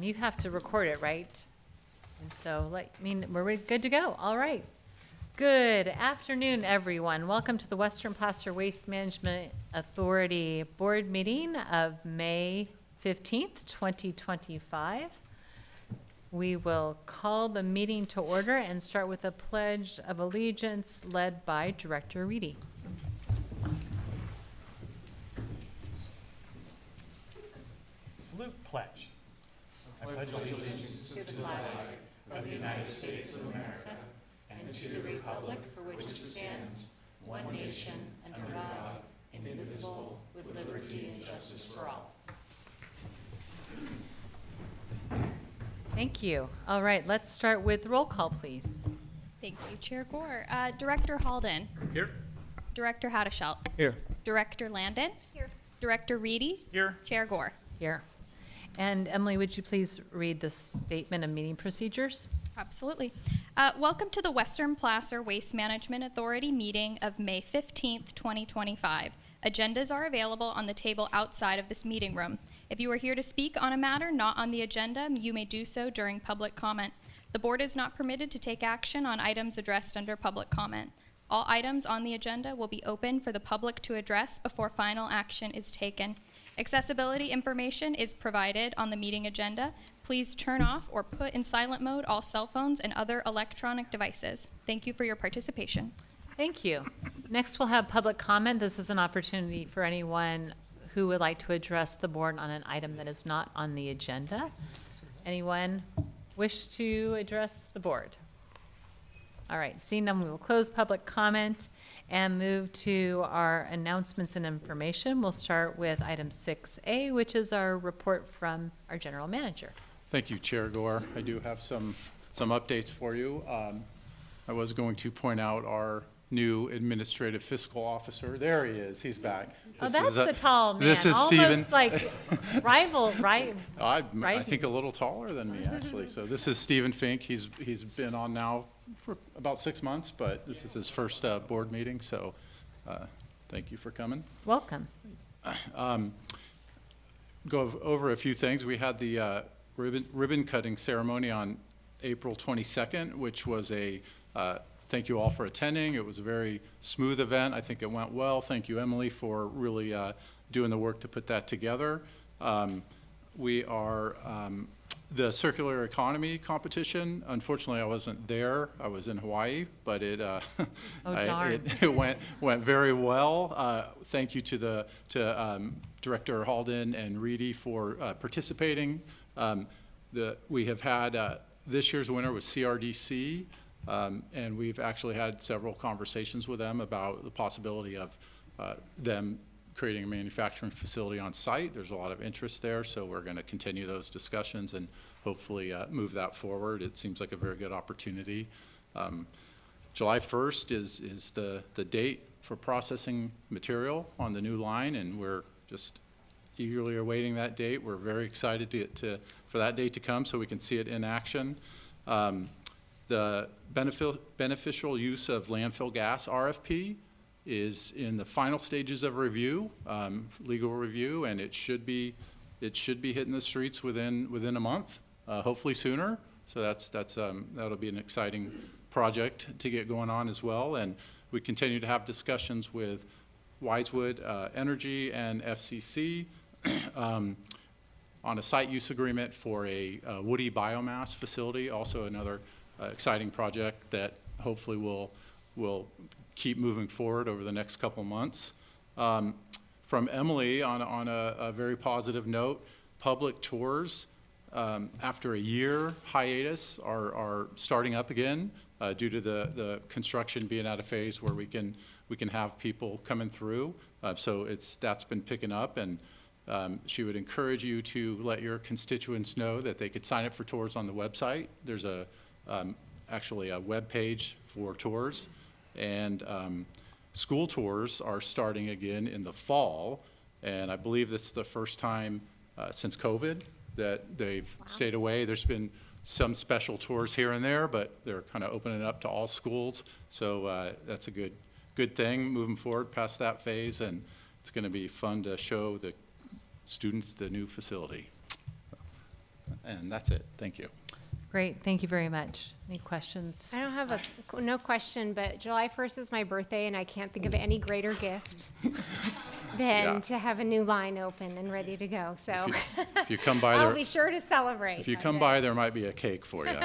you have to record it, right? And so, we're good to go. All right. Good afternoon, everyone. Welcome to the Western Placer Waste Management Authority Board Meeting of May 15th, 2025. We will call the meeting to order and start with a pledge of allegiance led by Director Reedy. Salute pledge. I pledge allegiance to the flag of the United States of America and to the republic for which it stands, one nation, under God, indivisible, with liberty and justice for all. Thank you. All right, let's start with roll call, please. Thank you, Chair Gore. Director Halden. Here. Director Hadeschelt. Here. Director Landon. Here. Director Reedy. Here. Chair Gore. Here. And Emily, would you please read the statement of meeting procedures? Absolutely. Welcome to the Western Placer Waste Management Authority meeting of May 15th, 2025. Agendas are available on the table outside of this meeting room. If you are here to speak on a matter not on the agenda, you may do so during public comment. The board is not permitted to take action on items addressed under public comment. All items on the agenda will be open for the public to address before final action is taken. Accessibility information is provided on the meeting agenda. Please turn off or put in silent mode all cell phones and other electronic devices. Thank you for your participation. Thank you. Next, we'll have public comment. This is an opportunity for anyone who would like to address the board on an item that is not on the agenda. Anyone wish to address the board? All right, seeing none, we will close public comment and move to our announcements and information. We'll start with item 6A, which is our report from our general manager. Thank you, Chair Gore. I do have some updates for you. I was going to point out our new administrative fiscal officer. There he is. He's back. Oh, that's the tall man. This is almost Stephen. Like rival, right? I think a little taller than me, actually. So this is Stephen Fink. He's been on now for about 6 months, but this is his first board meeting. So thank you for coming. Welcome. Go over a few things. We had the ribbon cutting ceremony on April 22nd, which was a thank you all for attending. It was a very smooth event. I think it went well. Thank you, Emily, for really doing the work to put that together. We are the circular economy competition. Unfortunately, I wasn't there. I was in Hawaii, but it went very well. Thank you to Director Halden and Reedy for participating. We have had this year's winner was CRDC. And we've actually had several conversations with them about the possibility of them creating a manufacturing facility on site. There's a lot of interest there, so we're going to continue those discussions and hopefully move that forward. It seems like a very good opportunity. July 1st is the date for processing material on the new line, and we're just eagerly awaiting that date. We're very excited for that date to come so we can see it in action. The beneficial use of landfill gas RFP is in the final stages of review, legal review, and it should be hitting the streets within a month, hopefully sooner. So that'll be an exciting project to get going on as well. And we continue to have discussions with Wisewood Energy and FCC on a site use agreement for a woody biomass facility, also another exciting project that hopefully will keep moving forward over the next couple months. From Emily, on a very positive note, public tours after a year hiatus are starting up again due to the construction being at a phase where we can have people coming through. So that's been picking up, and she would encourage you to let your constituents know that they could sign up for tours on the website. There's actually a web page for tours, and school tours are starting again in the fall, and I believe this is the first time since COVID that they've stayed away. There's been some special tours here and there, but they're kind of opening it up to all schools, so that's a good thing moving forward past that phase, and it's going to be fun to show the students the new facility. And that's it. Thank you. Great, thank you very much. Any questions? I don't have no question, but July 1st is my birthday, and I can't think of any greater gift than Yeah. to have a new line open and ready to go. So If you come by I'll there, be sure to celebrate. if you that come day. by, there might be a cake for you.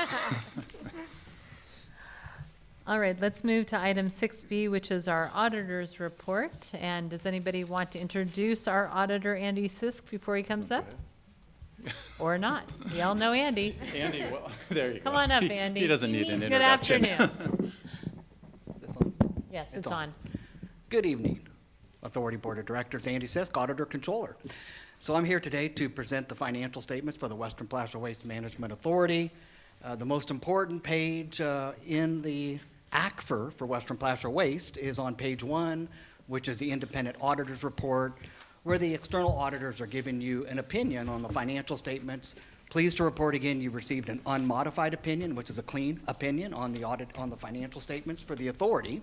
All right, let's move to item 6B, which is our auditor's report. And does anybody want to introduce our auditor, Andy Sisk, before he comes up? Or not? We all know Andy. Andy, well, there you go. Come on up, Andy. He doesn't need an Good introduction. afternoon. This one? Yes, It's it's on. Good evening, Authority Board of Directors, Andy Sisk, Auditor Controller. So I'm here today to present the financial statements for the Western Placer Waste Management Authority. The most important page in the ACFR for Western Placer Waste is on page 1, which is the Independent Auditor's Report, where the external auditors are giving you an opinion on the financial statements. Pleased to report again, you received an unmodified opinion, which is a clean opinion on the audit on the financial statements for the authority.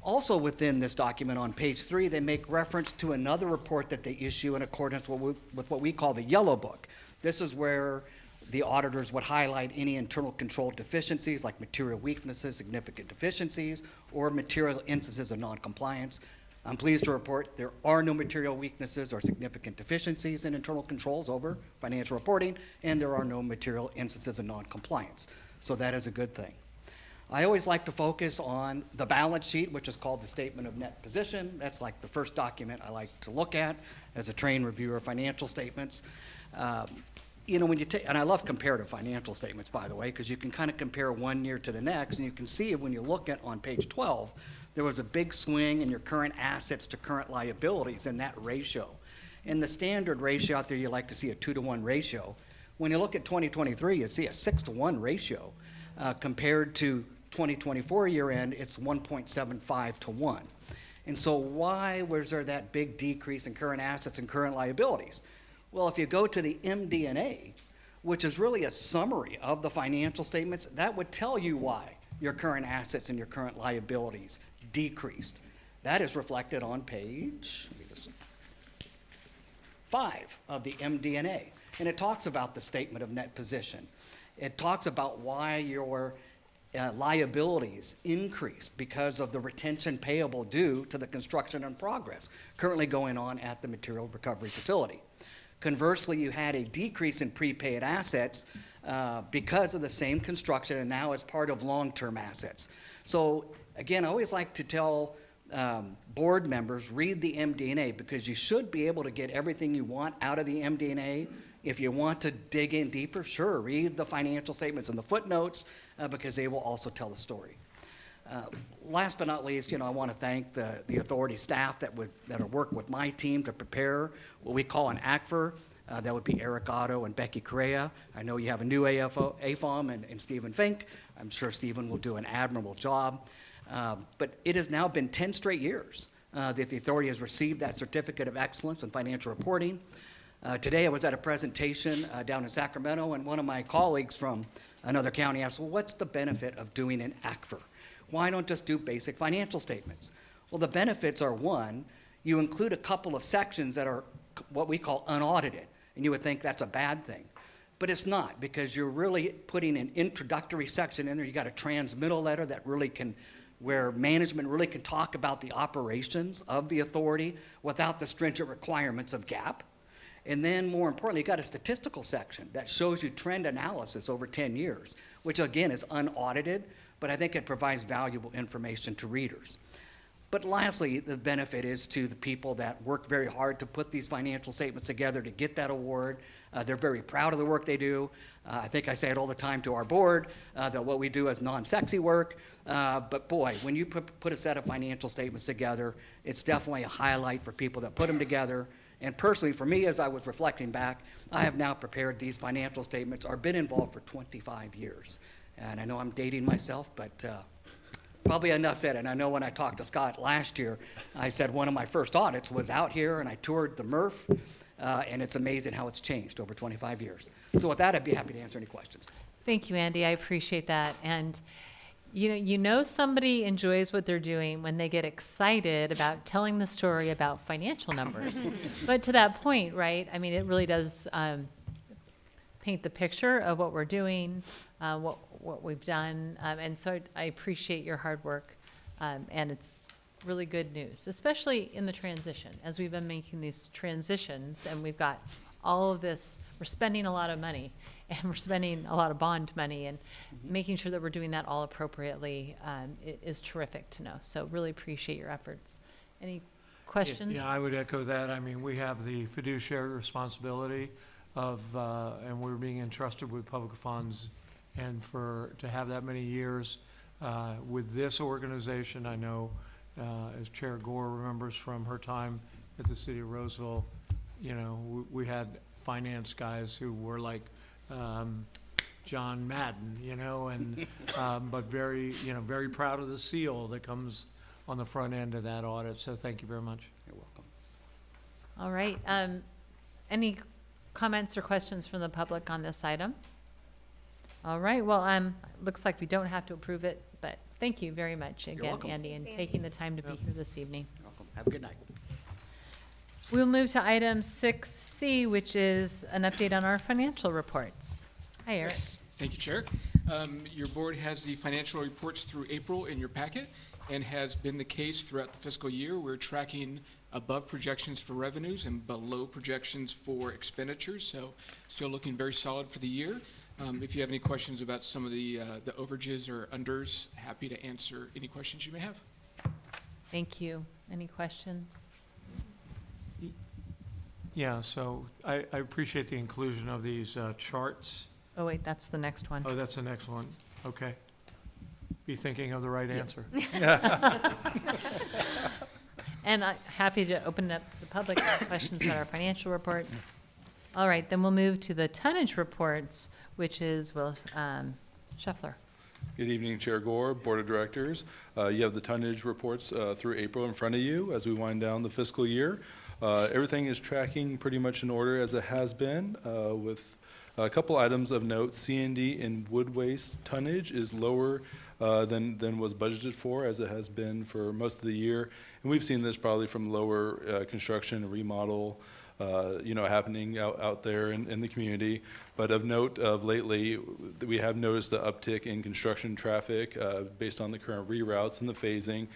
Also within this document on page 3, they make reference to another report that they issue in accordance with what we call the Yellow Book. This is where the auditors would highlight any internal control deficiencies like material weaknesses, significant deficiencies, or material instances of noncompliance. I'm pleased to report there are no material weaknesses or significant deficiencies in internal controls over financial reporting, and there are no material instances of noncompliance. So that is a good thing. I always like to focus on the balance sheet, which is called the Statement of Net Position. That's like the first document I like to look at as a trained reviewer of financial statements. You know, when you take, and I love comparative financial statements, by the way, because you can kind of compare one year to the next, and you can see when you look at on page 12, there was a big swing in your current assets to current liabilities in that ratio. In the standard ratio out there, you like to see a 2-to-1 ratio. When you look at 2023, you see a 6-to-1 ratio. Compared to 2024 year end, it's 1.75 to 1. And so why was there that big decrease in current assets and current liabilities? Well, if you go to the MD&A, which is really a summary of the financial statements, that would tell you why your current assets and your current liabilities decreased. That is reflected on page 5 of the MD&A. And it talks about the statement of net position. It talks about why your liabilities increased because of the retention payable due to the construction in progress currently going on at the material recovery facility. Conversely, you had a decrease in prepaid assets because of the same construction, and now it's part of long-term assets. So again, I always like to tell board members, read the MD&A, because you should be able to get everything you want out of the MD&A. If you want to dig in deeper, sure, read the financial statements and the footnotes because they will also tell the story. Last but not least, I want to thank the authority staff that are working with my team to prepare what we call an ACFR. That would be Eric Otto and Becky Correa. I know you have a new AFOM and Stephen Fink. I'm sure Stephen will do an admirable job. But it has now been 10 straight years that the authority has received that Certificate of Excellence in Financial Reporting. Today I was at a presentation down in Sacramento, and one of my colleagues from another county asked, well, what's the benefit of doing an ACFR? Why don't just do basic financial statements? Well, the benefits are, one, you include a couple of sections that are what we call unaudited, and you would think that's a bad thing. But it's not, because you're really putting an introductory section in there. You got a transmittal letter that really can, where management really can talk about the operations of the authority without the stringent requirements of GAAP. And then more importantly, you got a statistical section that shows you trend analysis over 10 years, which again is unaudited, but I think it provides valuable information to readers. But lastly, the benefit is to the people that work very hard to put these financial statements together to get that award. They're very proud of the work they do. I think I say it all the time to our board, that what we do is non-sexy work. But boy, when you put a set of financial statements together, it's definitely a highlight for people that put them together. And personally, for me, as I was reflecting back, I have now prepared these financial statements, or been involved for 25 years. And I know I'm dating myself, but probably enough said. And I know when I talked to Scott last year, I said one of my first audits was out here, and I toured the MRF, and it's amazing how it's changed over 25 years. So with that, I'd be happy to answer any questions. Thank you, Andy. I appreciate that. And you know somebody enjoys what they're doing when they get excited about telling the story about financial numbers. But to that point, right, I mean, it really does paint the picture of what we're doing, what we've done. And so I appreciate your hard work. And it's really good news, especially in the transition, as we've been making these transitions and we've got all of this, we're spending a lot of money and we're spending a lot of bond money, and making sure that we're doing that all appropriately is terrific to know. So really appreciate your efforts. Any questions? Yeah, I would echo that. I mean, we have the fiduciary responsibility of, and we're being entrusted with public funds. And to have that many years with this organization, I know, as Chair Gore remembers from her time at the City of Roseville, you know, we had finance guys who were like John Madden, you know, and but very, you know, very proud of the seal that comes on the front end of that audit. So thank you very much. You're welcome. All right. Any comments or questions from the public on this item? All right. Well, looks like we don't have to approve it, but thank you very much again, welcome. Andy, and Thanks, taking the time to be Yep. here this evening. You're welcome. Have a good night. We'll move to item 6C, which is an update on our financial reports. Hi, Eric. Thank you, Chair. Your board has the financial reports through April in your packet, and has been the case throughout the fiscal year. We're tracking above projections for revenues and below projections for expenditures, so still looking very solid for the year. If you have any questions about some of the overages or unders, happy to answer any questions you may have. Thank you. Any questions? Yeah, so I appreciate the inclusion of these charts. Oh, wait, that's the next one. Oh, that's the next one. Okay. Be thinking of the right answer. And I'm happy to open it up to the public for questions about our financial reports. All right, then we'll move to the tonnage reports, which is Will Scheffler. Good evening, Chair Gore, Board of Directors. You have the tonnage reports through April in front of you as we wind down the fiscal year. Everything is tracking pretty much in order as it has been, with a couple items of note. C&D and wood waste tonnage is lower than was budgeted for, as it has been for most of the year. And we've seen this probably from lower construction and remodel happening out there in the community. But of note of lately, we have noticed an uptick in construction traffic based on the current reroutes and the phasing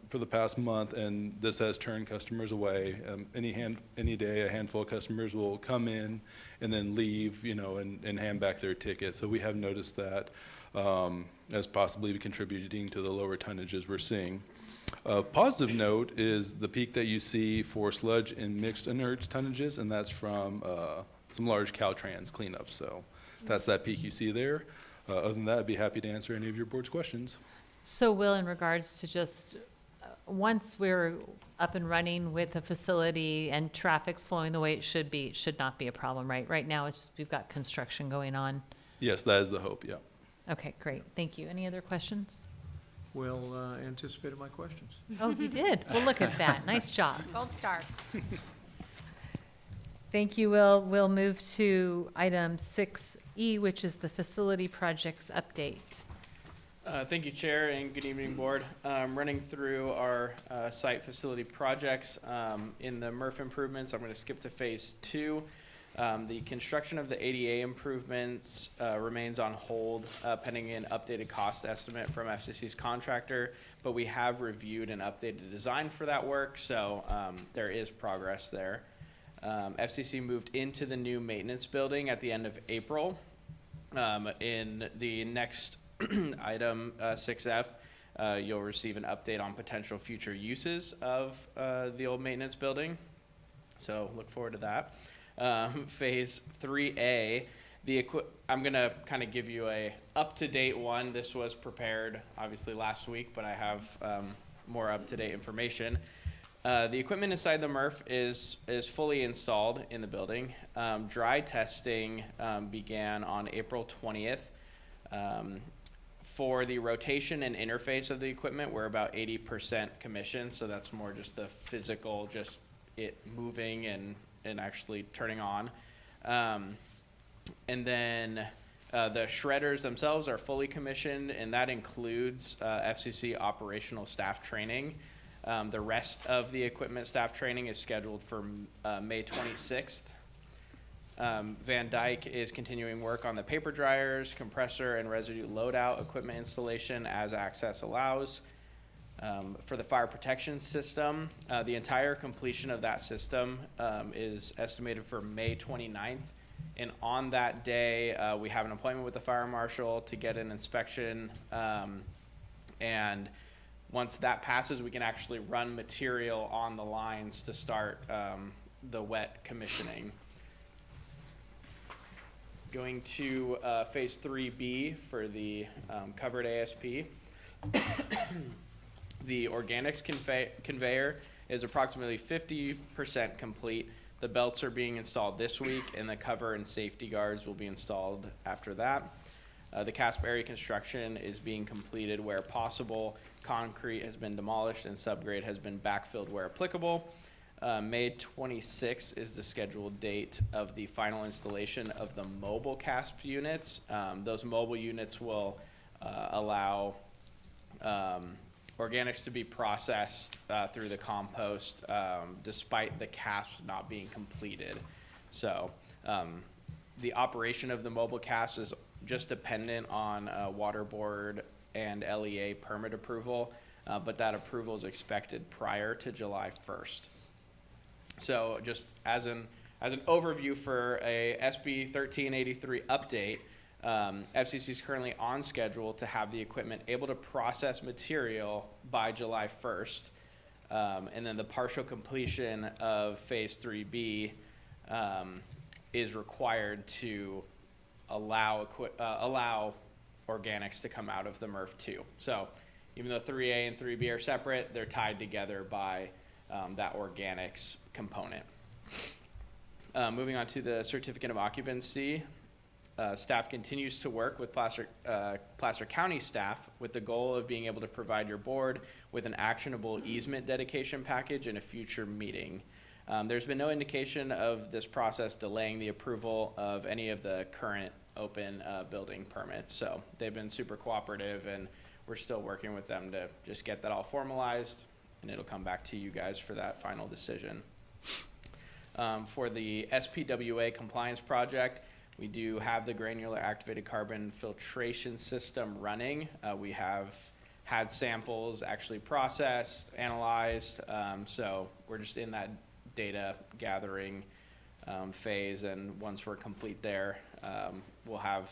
for the past month, and this has turned customers away. Any day, a handful of customers will come in and then leave, and hand back their ticket. So we have noticed that as possibly contributing to the lower tonnages we're seeing. A positive note is the peak that you see for sludge and mixed inert tonnages, and that's from some large Caltrans cleanup. So that's that peak you see there. Other than that, I'd be happy to answer any of your board's questions. So Will, in regards to just, once we're up and running with the facility and traffic slowing the way it should be, it should not be a problem, right? Right now, we've got construction going on. Yes, that is the hope, yeah. Okay, great. Thank you. Any other questions? Will anticipated my questions. Oh, he did. Well, look at that. Nice job. Gold star. Thank you, Will. We'll move to item 6E, which is the facility projects update. Thank you, Chair, and good evening, Board. Running through our site facility projects in the MRF improvements, I'm going to skip to Phase 2. The construction of the ADA improvements remains on hold pending an updated cost estimate from FCC's contractor, but we have reviewed and updated design for that work, so there is progress there. FCC moved into the new maintenance building at the end of April. In the next item 6F, you'll receive an update on potential future uses of the old maintenance building, so look forward to that. Phase 3A, I'm going to kind of give you a up-to-date one. This was prepared obviously last week, but I have more up-to-date information. The equipment inside the MRF is fully installed in the building. Dry testing began on April 20th. For the rotation and interface of the equipment, we're about 80% commissioned, so that's more just the physical, just it moving and actually turning on. And then the shredders themselves are fully commissioned, and that includes FCC operational staff training. The rest of the equipment staff training is scheduled for May 26th. Van Dyke is continuing work on the paper dryers, compressor, and residue loadout equipment installation as access allows. For the fire protection system, the entire completion of that system is estimated for May 29th. And on that day, we have an appointment with the fire marshal to get an inspection. And once that passes, we can actually run material on the lines to start the wet commissioning. Going to phase 3B for the covered ASP. The organics conveyor is approximately 50% complete. The belts are being installed this week, and the cover and safety guards will be installed after that. The cast area construction is being completed where possible. Concrete has been demolished and subgrade has been backfilled where applicable. May 26th is the scheduled date of the final installation of the mobile CASP units. Those mobile units will allow organics to be processed through the compost despite the CASP not being completed. So the operation of the mobile CASP is just dependent on Water Board and LEA permit approval, but that approval is expected prior to July 1st. So just as an overview for a SB 1383 update, FCC is currently on schedule to have the equipment able to process material by July 1st. And then the partial completion of phase 3B is required to allow organics to come out of the MRF 2. So even though 3A and 3B are separate, they're tied together by that organics component. Moving on to the certificate of occupancy. Staff continues to work with Placer County staff with the goal of being able to provide your board with an actionable easement dedication package in a future meeting. There's been no indication of this process delaying the approval of any of the current open building permits. So they've been super cooperative, and we're still working with them to just get that all formalized, and it'll come back to you guys for that final decision. For the SPWA compliance project, we do have the granular activated carbon filtration system running. We have had samples actually processed, analyzed, so we're just in that data gathering phase, and once we're complete there, we'll have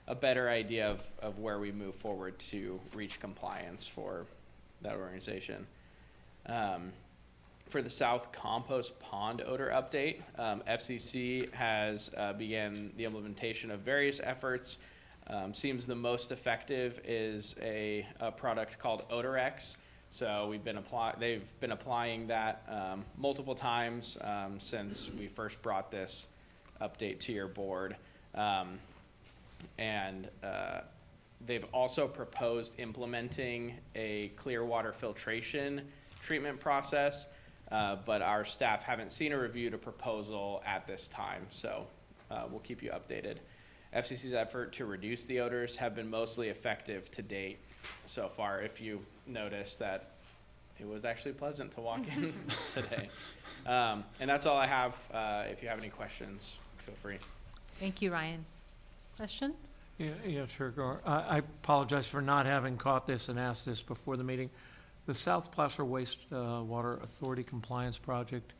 a better idea of where we move forward to reach compliance for that organization. For the South Compost Pond odor update, FCC has began the implementation of various efforts. Seems the most effective is a product called OdorX. So they've been applying that multiple times since we first brought this update to your board. They've also proposed implementing a clear water filtration treatment process, but our staff haven't seen a reviewed proposal at this time, so we'll keep you updated. FCC's effort to reduce the odors have been mostly effective to date so far. If you notice that it was actually pleasant to walk in today. And that's all I have. If you have any questions, feel free. Thank you, Ryan. Questions? Yeah, sure, Gar. I apologize for not having caught this and asked this before the meeting. The South Placer Waste Water Authority Compliance Project,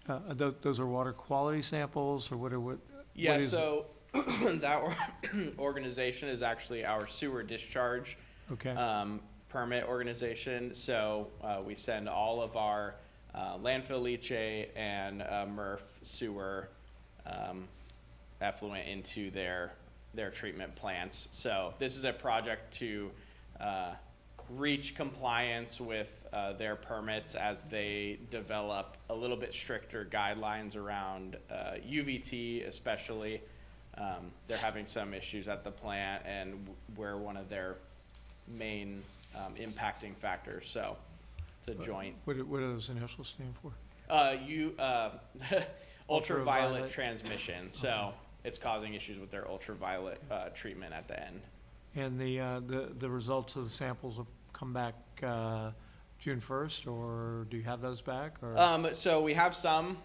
those are water quality samples, or what Yeah, is so that organization is actually our sewer discharge permit organization. So we send all of our landfill leachate and MRF sewer effluent into their treatment plants. So this is a project to reach compliance with their permits as they develop a little bit stricter guidelines around UVT especially. They're having some issues at the plant, and we're one of their main impacting factors. So it's a joint. What do those initials stand for? Ultraviolet transmission. So it's causing issues with their ultraviolet treatment at the end. And the results of the samples will come back June 1st, or do you have those back, or? So we have some.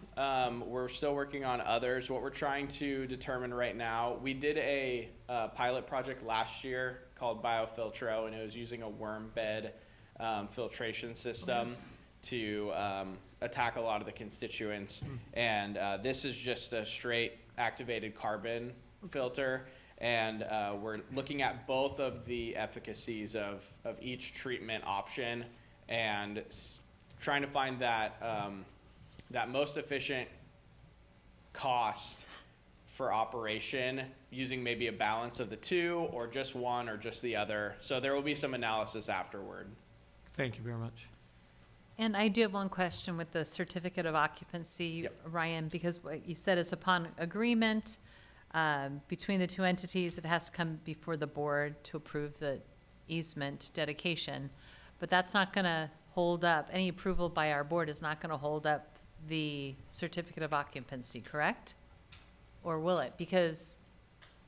We're still working on others. What we're trying to determine right now, we did a pilot project last year called BioFiltro, and it was using a worm bed filtration system to attack a lot of the constituents. And this is just a straight activated carbon filter. And we're looking at both of the efficacies of each treatment option and trying to find that that most efficient cost for operation using maybe a balance of the two or just one or just the other. So there will be some analysis afterward. Thank you very much. And I do have one question with the certificate of occupancy, Yep. Ryan, because what you said is upon agreement between the two entities, it has to come before the board to approve the easement dedication. But that's not going to hold up, any approval by our board is not going to hold up the certificate of occupancy, correct? Or will it? Because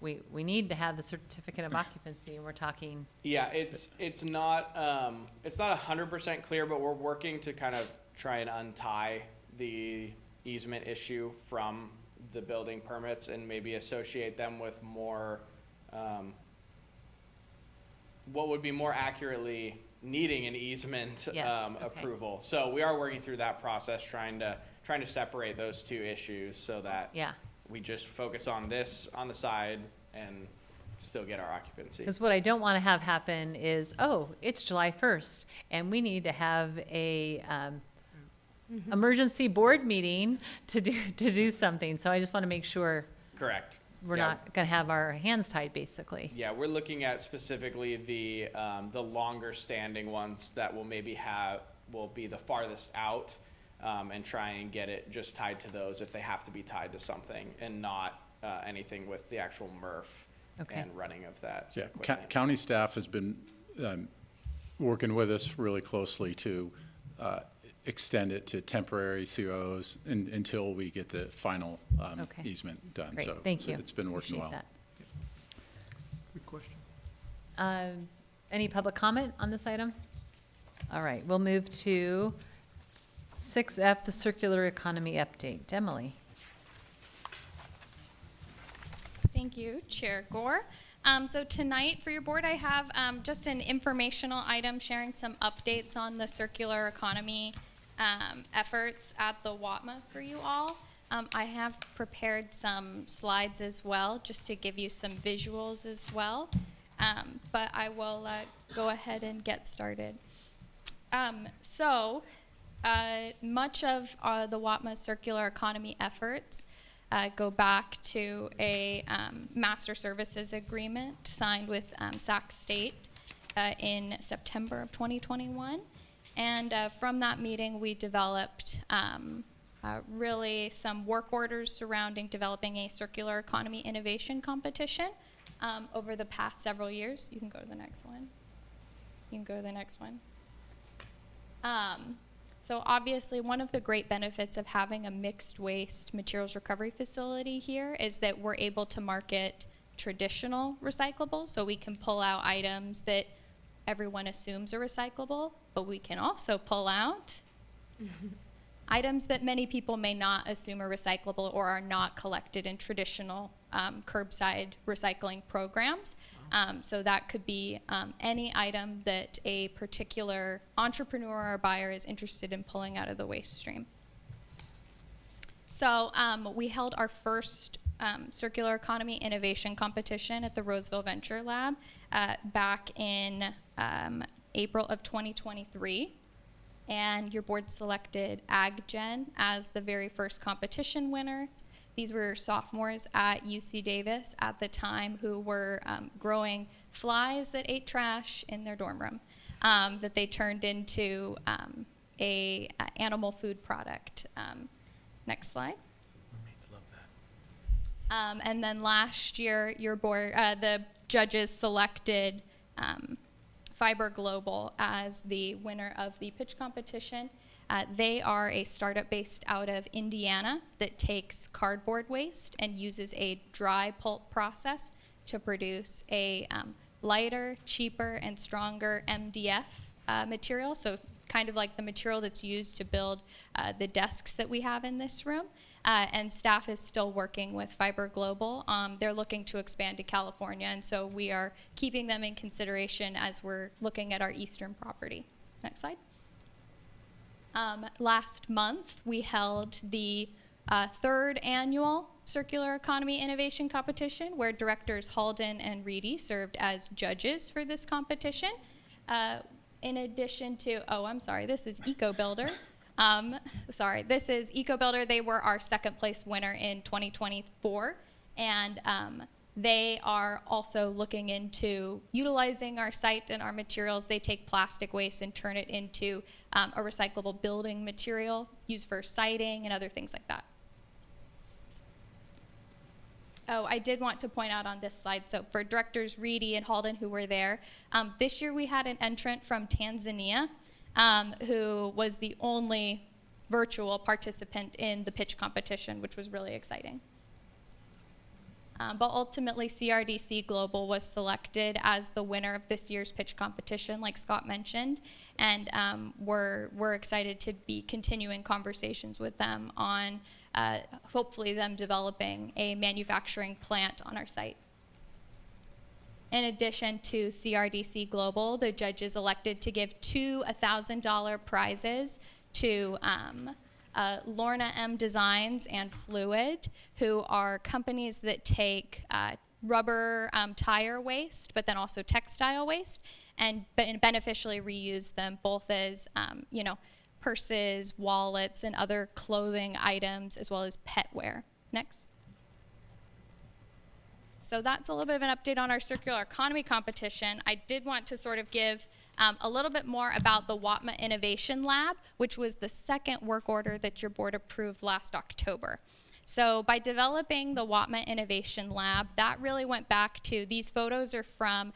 we need to have the certificate of occupancy, and we're talking, Yeah, it's not 100% clear, but we're working to kind of try and untie the easement issue from the building permits and maybe associate them with more, what would be more accurately needing an easement Yes, okay. approval. So we are working through that process, trying to separate those two issues so that yeah. we just focus on this on the side and still get our occupancy. Because what I don't want to have happen is, oh, it's July 1st, and we need to have a emergency board meeting to do something. So I just want to make sure Correct. we're Yeah. not going to have our hands tied, basically. Yeah, we're looking at specifically the longer standing ones that will be the farthest out, and try and get it just tied to those if they have to be tied to something and not anything with the actual MRF Okay. and running of that Yeah, equipment. county staff has been working with us really closely to extend it to temporary COs until we get the final Okay. easement done. Great, So thank you. it's been working Appreciate well. that. Good question. Any public comment on this item? All right, we'll move to 6F, the circular economy update. Emily? Thank you, Chair Gore. So tonight for your board, I have just an informational item sharing some updates on the circular economy efforts at the WATMA for you all. I have prepared some slides as well, just to give you some visuals as well. But I will go ahead and get started. Much of the WATMA circular economy efforts go back to a master services agreement signed with Sac State in September of 2021. And from that meeting, we developed really some work orders surrounding developing a circular economy innovation competition over the past several years. You can go to the next one. You can go to the next one. So obviously, one of the great benefits of having a mixed waste materials recovery facility here is that we're able to market traditional recyclables, so we can pull out items that everyone assumes are recyclable, but we can also pull out items that many people may not assume are recyclable or are not collected in traditional curbside recycling programs. So that could be any item that a particular entrepreneur or buyer is interested in pulling out of the waste stream. So we held our first circular economy innovation competition at the Roseville Venture Lab back in April of 2023. And your board selected AgGen as the very first competition winner. These were sophomores at UC Davis at the time who were growing flies that ate trash in their dorm room that they turned into a animal food product. Next slide. Roommates love that. And then last year, your board, the judges selected Fiber Global as the winner of the pitch competition. They are a startup based out of Indiana that takes cardboard waste and uses a dry pulp process to produce a lighter, cheaper, and stronger MDF material, so kind of like the material that's used to build the desks that we have in this room. And staff is still working with Fiber Global. They're looking to expand to California, and so we are keeping them in consideration as we're looking at our eastern property. Next slide. Last month, we held the third annual Circular Economy Innovation Competition, where directors Halden and Reedy served as judges for this competition. In addition to, oh, I'm sorry, this is EcoBuilder. This is EcoBuilder. They were our second place winner in 2024, and they are also looking into utilizing our site and our materials. They take plastic waste and turn it into a recyclable building material used for siding and other things like that. Oh, I did want to point out on this slide, so for directors Reedy and Halden who were there, this year we had an entrant from Tanzania who was the only virtual participant in the pitch competition, which was really exciting. But ultimately, CRDC Global was selected as the winner of this year's pitch competition, like Scott mentioned, and we're excited to be continuing conversations with them on hopefully them developing a manufacturing plant on our site. In addition to CRDC Global, the judges elected to give two $1,000 prizes to Lorna M Designs and Fluid, who are companies that take rubber tire waste, but then also textile waste, and beneficially reuse them both as you know, purses, wallets, and other clothing items, as well as pet wear. Next. So that's a little bit of an update on our circular economy competition. I did want to sort of give a little bit more about the WATMA Innovation Lab, which was the second work order that your board approved last October. So by developing the WATMA Innovation Lab, that really went back to, these photos are from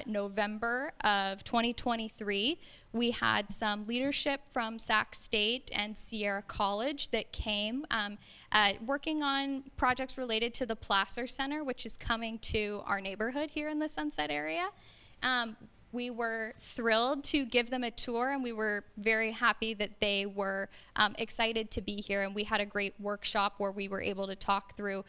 November of 2023. We had some leadership from Sac State and Sierra College that came working on projects related to the Placer Center, which is coming to our neighborhood here in the Sunset area. We were thrilled to give them a tour, and we were very happy that they were excited to be here, and we had a great workshop where we were able to talk through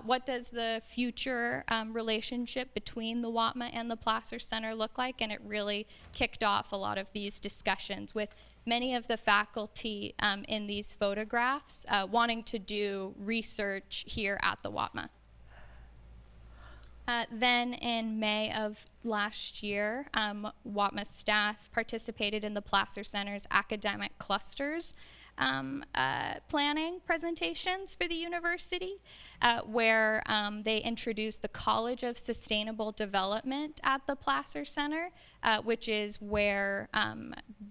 what does the future relationship between the WATMA and the Placer Center look like, and it really kicked off a lot of these discussions with many of the faculty in these photographs wanting to do research here at the WATMA. Then in May of last year, WATMA staff participated in the Placer Center's academic clusters planning presentations for the university, where they introduced the College of Sustainable Development at the Placer Center, which is where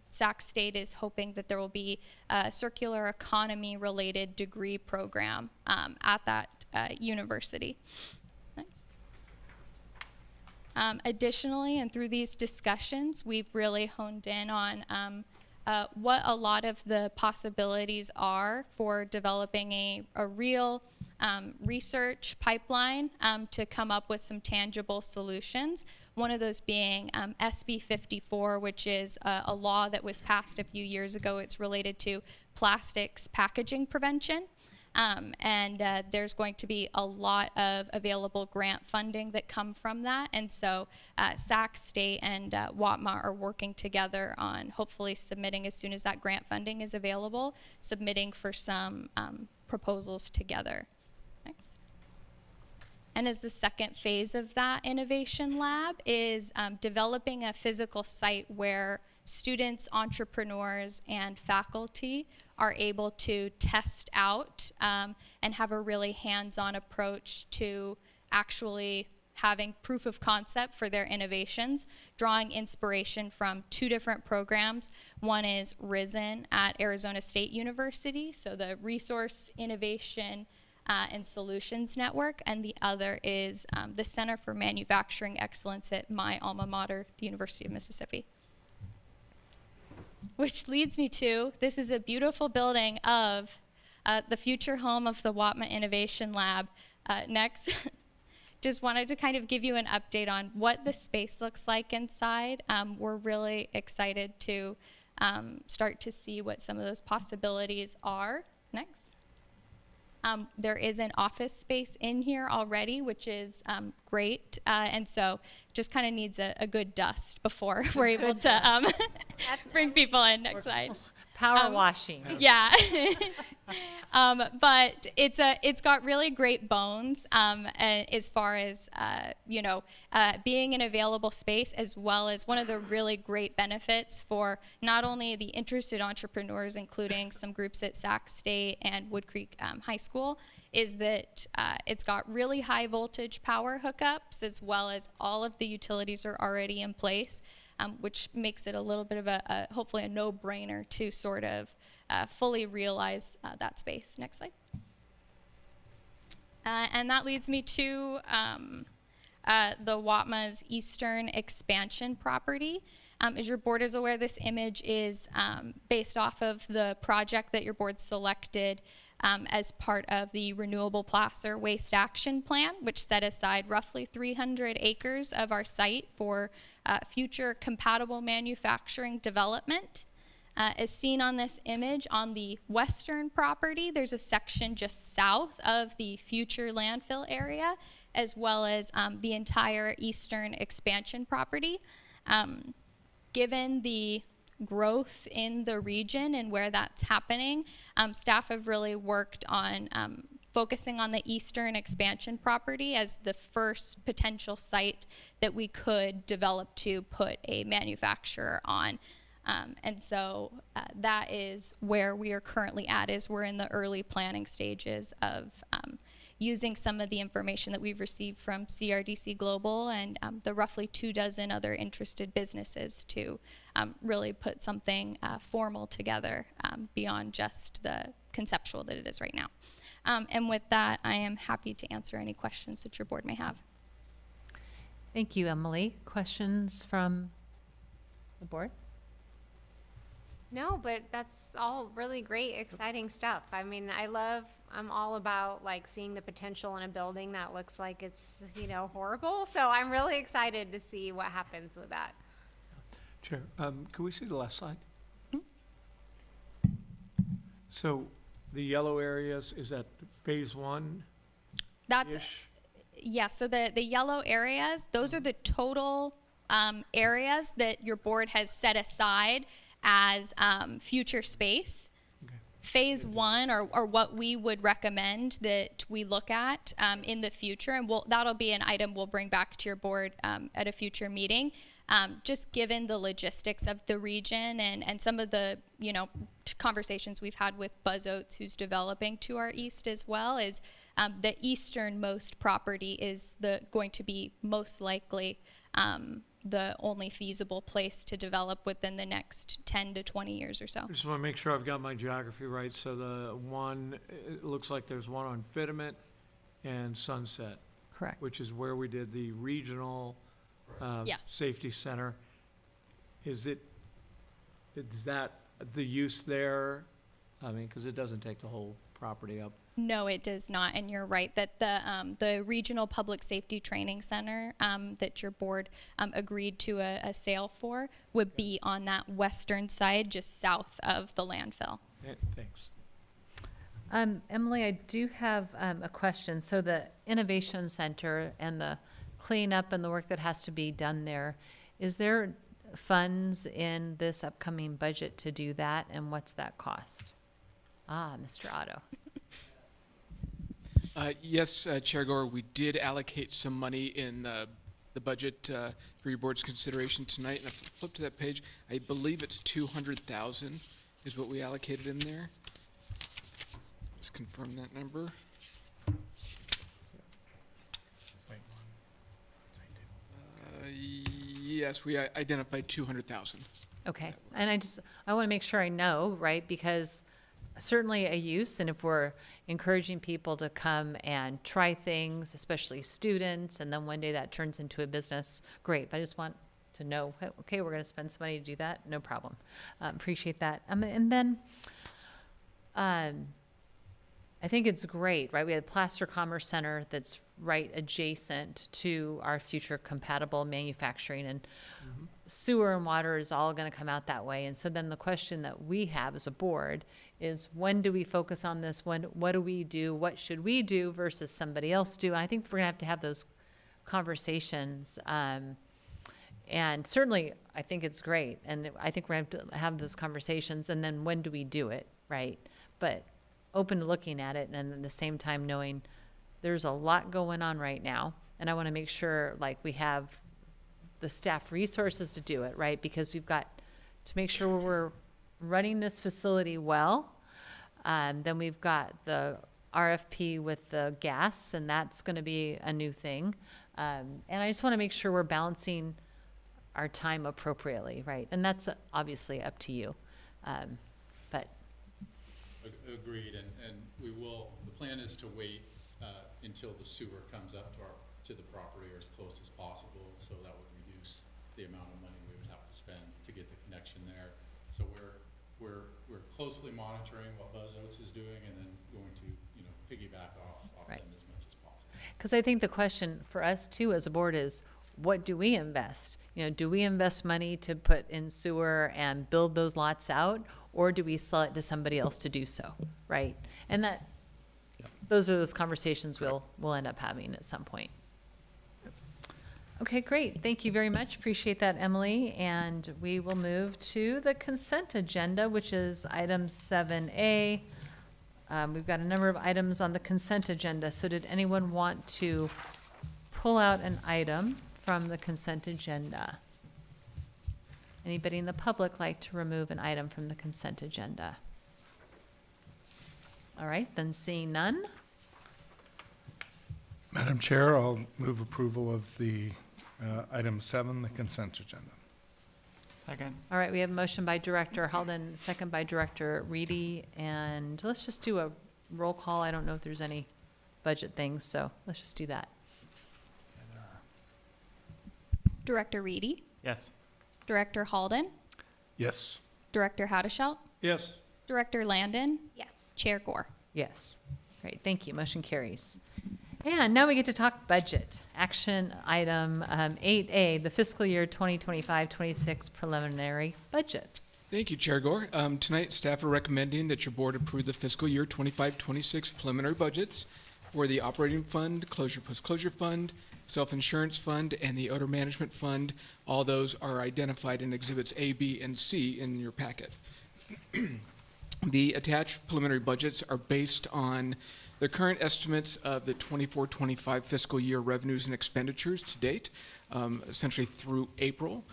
Sac State is hoping that there will be a circular economy related degree program at that university. Thanks. Additionally, and through these discussions, we've really honed in on what a lot of the possibilities are for developing a real research pipeline to come up with some tangible solutions. One of those being SB 54, which is a law that was passed a few years ago. It's related to plastics packaging prevention. There's going to be a lot of available grant funding that come from that. And so Sac State and WATMA are working together on hopefully submitting, as soon as that grant funding is available, submitting for some proposals together. Next. And as the second phase of that innovation lab is developing a physical site where students, entrepreneurs, and faculty are able to test out and have a really hands-on approach to actually having proof of concept for their innovations, drawing inspiration from two different programs. One is RISEN at Arizona State University, so the Resource Innovation and Solutions Network, and the other is the Center for Manufacturing Excellence at my alma mater, the University of Mississippi. Which leads me to, this is a beautiful building of the future home of the WATMA Innovation Lab. Next, just wanted to kind of give you an update on what the space looks like inside. We're really excited to start to see what some of those possibilities are. Next. There is an office space in here already, which is great. And so just kind of needs a good dust before we're able to bring people in. Next slide. Power washing. Yeah. But it's got really great bones as far as, being an available space, as well as one of the really great benefits for not only the interested entrepreneurs, including some groups at Sac State and Wood Creek High School, is that it's got really high voltage power hookups, as well as all of the utilities are already in place. Which makes it a little bit of hopefully a no-brainer to sort of fully realize that space. Next slide. And that leads me to the WATMA's Eastern Expansion property. As your board is aware, this image is based off of the project that your board selected as part of the Renewable Placer Waste Action Plan, which set aside roughly 300 acres of our site for future compatible manufacturing development. As seen on this image, on the western property, there's a section just south of the future landfill area, as well as the entire eastern expansion property. Given the growth in the region and where that's happening, staff have really worked on focusing on the eastern expansion property as the first potential site that we could develop to put a manufacturer on. And so that is where we are currently at, is we're in the early planning stages of using some of the information that we've received from CRDC Global and the roughly 24 other interested businesses to really put something formal together beyond just the conceptual that it is right now. And with that, I am happy to answer any questions that your board may have. Thank you, Emily. Questions from the board? No, but that's all really great, exciting stuff. I mean, I'm all about like seeing the potential in a building that looks like it's, horrible. So I'm really excited to see what happens with that. Chair, can we see the last slide? So the yellow areas, is that phase 1? That's, yeah, so the yellow areas, those are the total areas that your board has set aside as future space. Okay. Phase 1, or what we would recommend that we look at in the future, and that'll be an item we'll bring back to your board at a future meeting. Just given the logistics of the region and some of the conversations we've had with Buzz Oats, who's developing to our east as well, is the easternmost property is going to be most likely the only feasible place to develop within the next 10 to 20 years or so. I just want to make sure I've got my geography right. So it looks like there's one on Fitiment and Sunset. Correct. Which is where we did the regional Yes. safety center. Is that the use there? I mean, because it doesn't take the whole property up. No, it does not, and you're right that the Regional Public Safety Training Center that your board agreed to a sale for would be on that western side, just south of the landfill. Thanks. Emily, I do have a question. So the Innovation Center and the cleanup and the work that has to be done there, is there funds in this upcoming budget to do that, and what's that cost? Mr. Otto. Yes, Chair Gore, we did allocate some money in the budget for your board's consideration tonight. And if you flip to that page, I believe it's 200,000 is what we allocated in there. Let's confirm that number. Yes, we identified 200,000. Okay, and I want to make sure I know, right, because certainly a use, and if we're encouraging people to come and try things, especially students, and then one day that turns into a business, great, but I just want to know, okay, we're going to spend some money to do that, no problem. Appreciate that. And then I think it's great, right? We have Placer Commerce Center that's right adjacent to our future compatible manufacturing. And sewer and water is all gonna come out that way. And so then the question that we have as a board is, when do we focus on this? What do we do? What should we do versus somebody else do? And I think we're gonna have those conversations. And certainly, I think it's great. And I think we're gonna have to have those conversations. And then when do we do it, right? But open to looking at it, and at the same time knowing there's a lot going on right now. And I wanna make sure, like, we have the staff resources to do it, right? Because we've got to make sure we're running this facility well. Then we've got the RFP with the gas, and that's gonna be a new thing. And I just wanna make sure we're balancing our time appropriately, right? And that's obviously up to you. But Agreed, and we will, the plan is to wait until the sewer comes up to the property or as close as possible, so that would reduce the amount of money we would have to spend to get the connection there. So we're closely monitoring what Buzz Oats is doing, and then going to, piggyback off Right. them as much as possible. because I think the question for us too as a board is, what do we invest? Do we invest money to put in sewer and build those lots out, or do we sell it to somebody else to do so, right? And those are those conversations we'll end up having at some point. Okay, great. Thank you very much. Appreciate that, Emily. And we will move to the consent agenda, which is item 7A. We've got a number of items on the consent agenda. So did anyone want to pull out an item from the consent agenda? Anybody in the public like to remove an item from the consent agenda? All right, then seeing none. Madam Chair, I'll move approval of the item 7, the consent agenda. Second. All right, we have a motion by Director Halden, second by Director Reedy, and let's just do a roll call. I don't know if there's any budget things, so let's just do that. Director Reedy, Yes. Director Halden, Yes. Director Haddishelt, Yes. Director Landon, Yes. Chair Gore. Yes. Great, thank you. Motion carries. And now we get to talk budget. Action item 8A, the fiscal year 2025-26 preliminary budgets. Thank you, Chair Gore. Tonight, staff are recommending that your board approve the fiscal year 25-26 preliminary budgets for the operating fund, closure post-closure fund, self-insurance fund, and the odor management fund. All those are identified in exhibits A, B, and C in your packet. The attached preliminary budgets are based on the current estimates of the 24-25 fiscal year revenues and expenditures to date, essentially through April,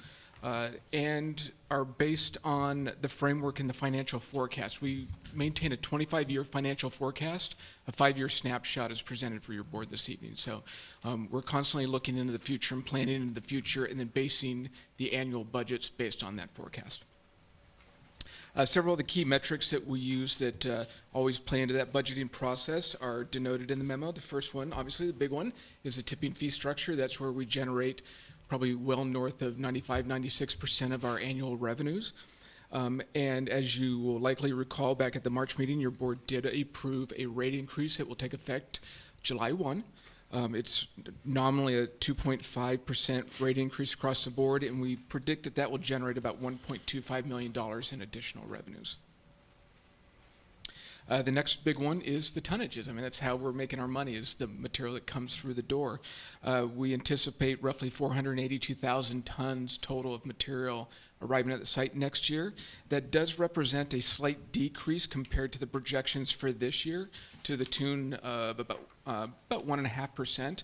and are based on the framework in the financial forecast. We maintain a 25-year financial forecast. A 5-year snapshot is presented for your board this evening. So we're constantly looking into the future and planning into the future, and then basing the annual budgets based on that forecast. Several of the key metrics that we use that always play into that budgeting process are denoted in the memo. The first one, obviously the big one, is the tipping fee structure. That's where we generate probably well north of 95-96% of our annual revenues. And as you will likely recall, back at the March meeting, your board did approve a rate increase that will take effect July 1. It's nominally a 2.5% rate increase across the board, and we predict that that will generate about $1.25 million in additional revenues. The next big one is the tonnages. I mean, that's how we're making our money, is the material that comes through the door. We anticipate roughly 482,000 tons total of material arriving at the site next year. That does represent a slight decrease compared to the projections for this year, to the tune of about 1.5%.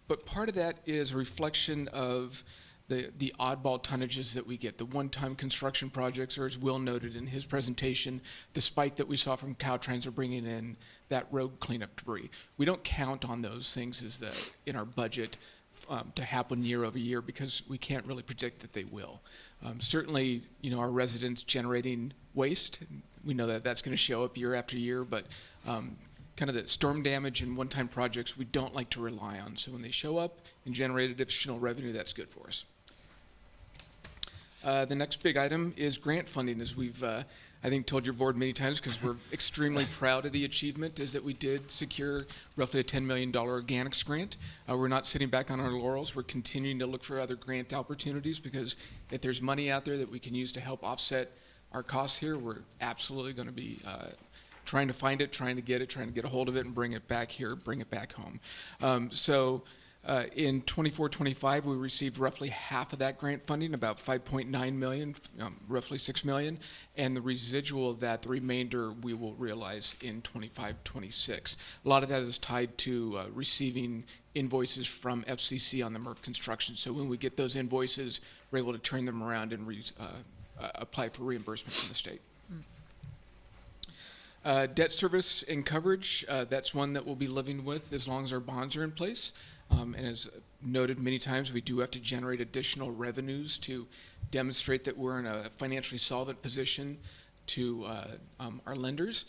But part of that is a reflection of the oddball tonnages that we get. The one-time construction projects, or as Will noted in his presentation, the spike that we saw from Caltrans are bringing in that road cleanup debris. We don't count on those things as in our budget to happen year over year, because we can't really predict that they will. Certainly, our residents generating waste, we know that that's going to show up year after year, but kind of the storm damage and one-time projects we don't like to rely on. So when they show up and generate additional revenue, that's good for us. The next big item is grant funding, as we've, I think, told your board many times, because we're extremely proud of the achievement, is that we did secure roughly a $10 million organics grant. We're not sitting back on our laurels. We're continuing to look for other grant opportunities, because if there's money out there that we can use to help offset our costs here, we're absolutely going to be trying to find it, trying to get a hold of it and bring it back here, bring it back home. In 24-25, we received roughly half of that grant funding, about $5.9 million, roughly $6 million, and the residual of that, the remainder, we will realize in 25-26. A lot of that is tied to receiving invoices from FCC on the MRF construction. So when we get those invoices, we're able to turn them around and apply for reimbursement from the state. Debt service and coverage, that's one that we'll be living with as long as our bonds are in place. And as noted many times, we do have to generate additional revenues to demonstrate that we're in a financially solvent position to our lenders.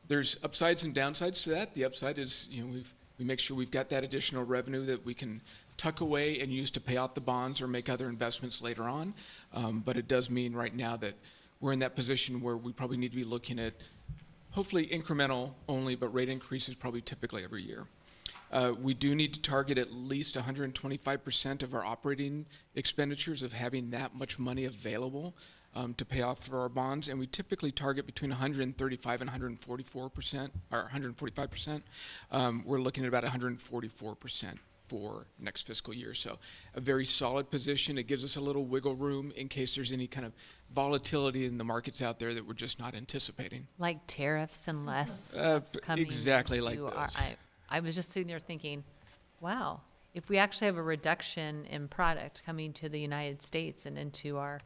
There's upsides and downsides to that. The upside is, we make sure we've got that additional revenue that we can tuck away and use to pay out the bonds or make other investments later on. But it does mean right now that we're in that position where we probably need to be looking at hopefully incremental only, but rate increases probably typically every year. We do need to target at least 125% of our operating expenditures of having that much money available to pay off for our bonds, and we typically target between 135 and 144%, or 145%. We're looking at about 144% for next fiscal year. So a very solid position. It gives us a little wiggle room in case there's any kind of volatility in the markets out there that we're just not anticipating. Like tariffs and less coming exactly like to those. I was just sitting there thinking, wow, if we actually have a reduction in product coming to the United States and into our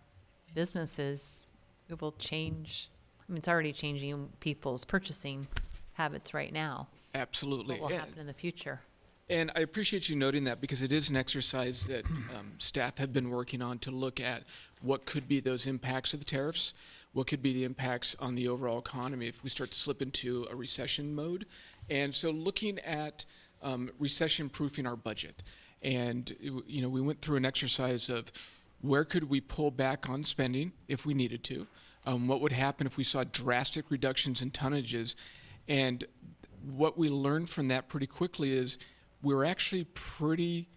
businesses, it will change. I mean, it's already changing people's purchasing habits right now. Absolutely. What will happen in the future? And I appreciate you noting that, because it is an exercise that staff have been working on to look at what could be those impacts of the tariffs, what could be the impacts on the overall economy if we start to slip into a recession mode. And so looking at recession-proofing our budget. And, we went through an exercise of where could we pull back on spending if we needed to? What would happen if we saw drastic reductions in tonnages? And what we learned from that pretty quickly is we're actually pretty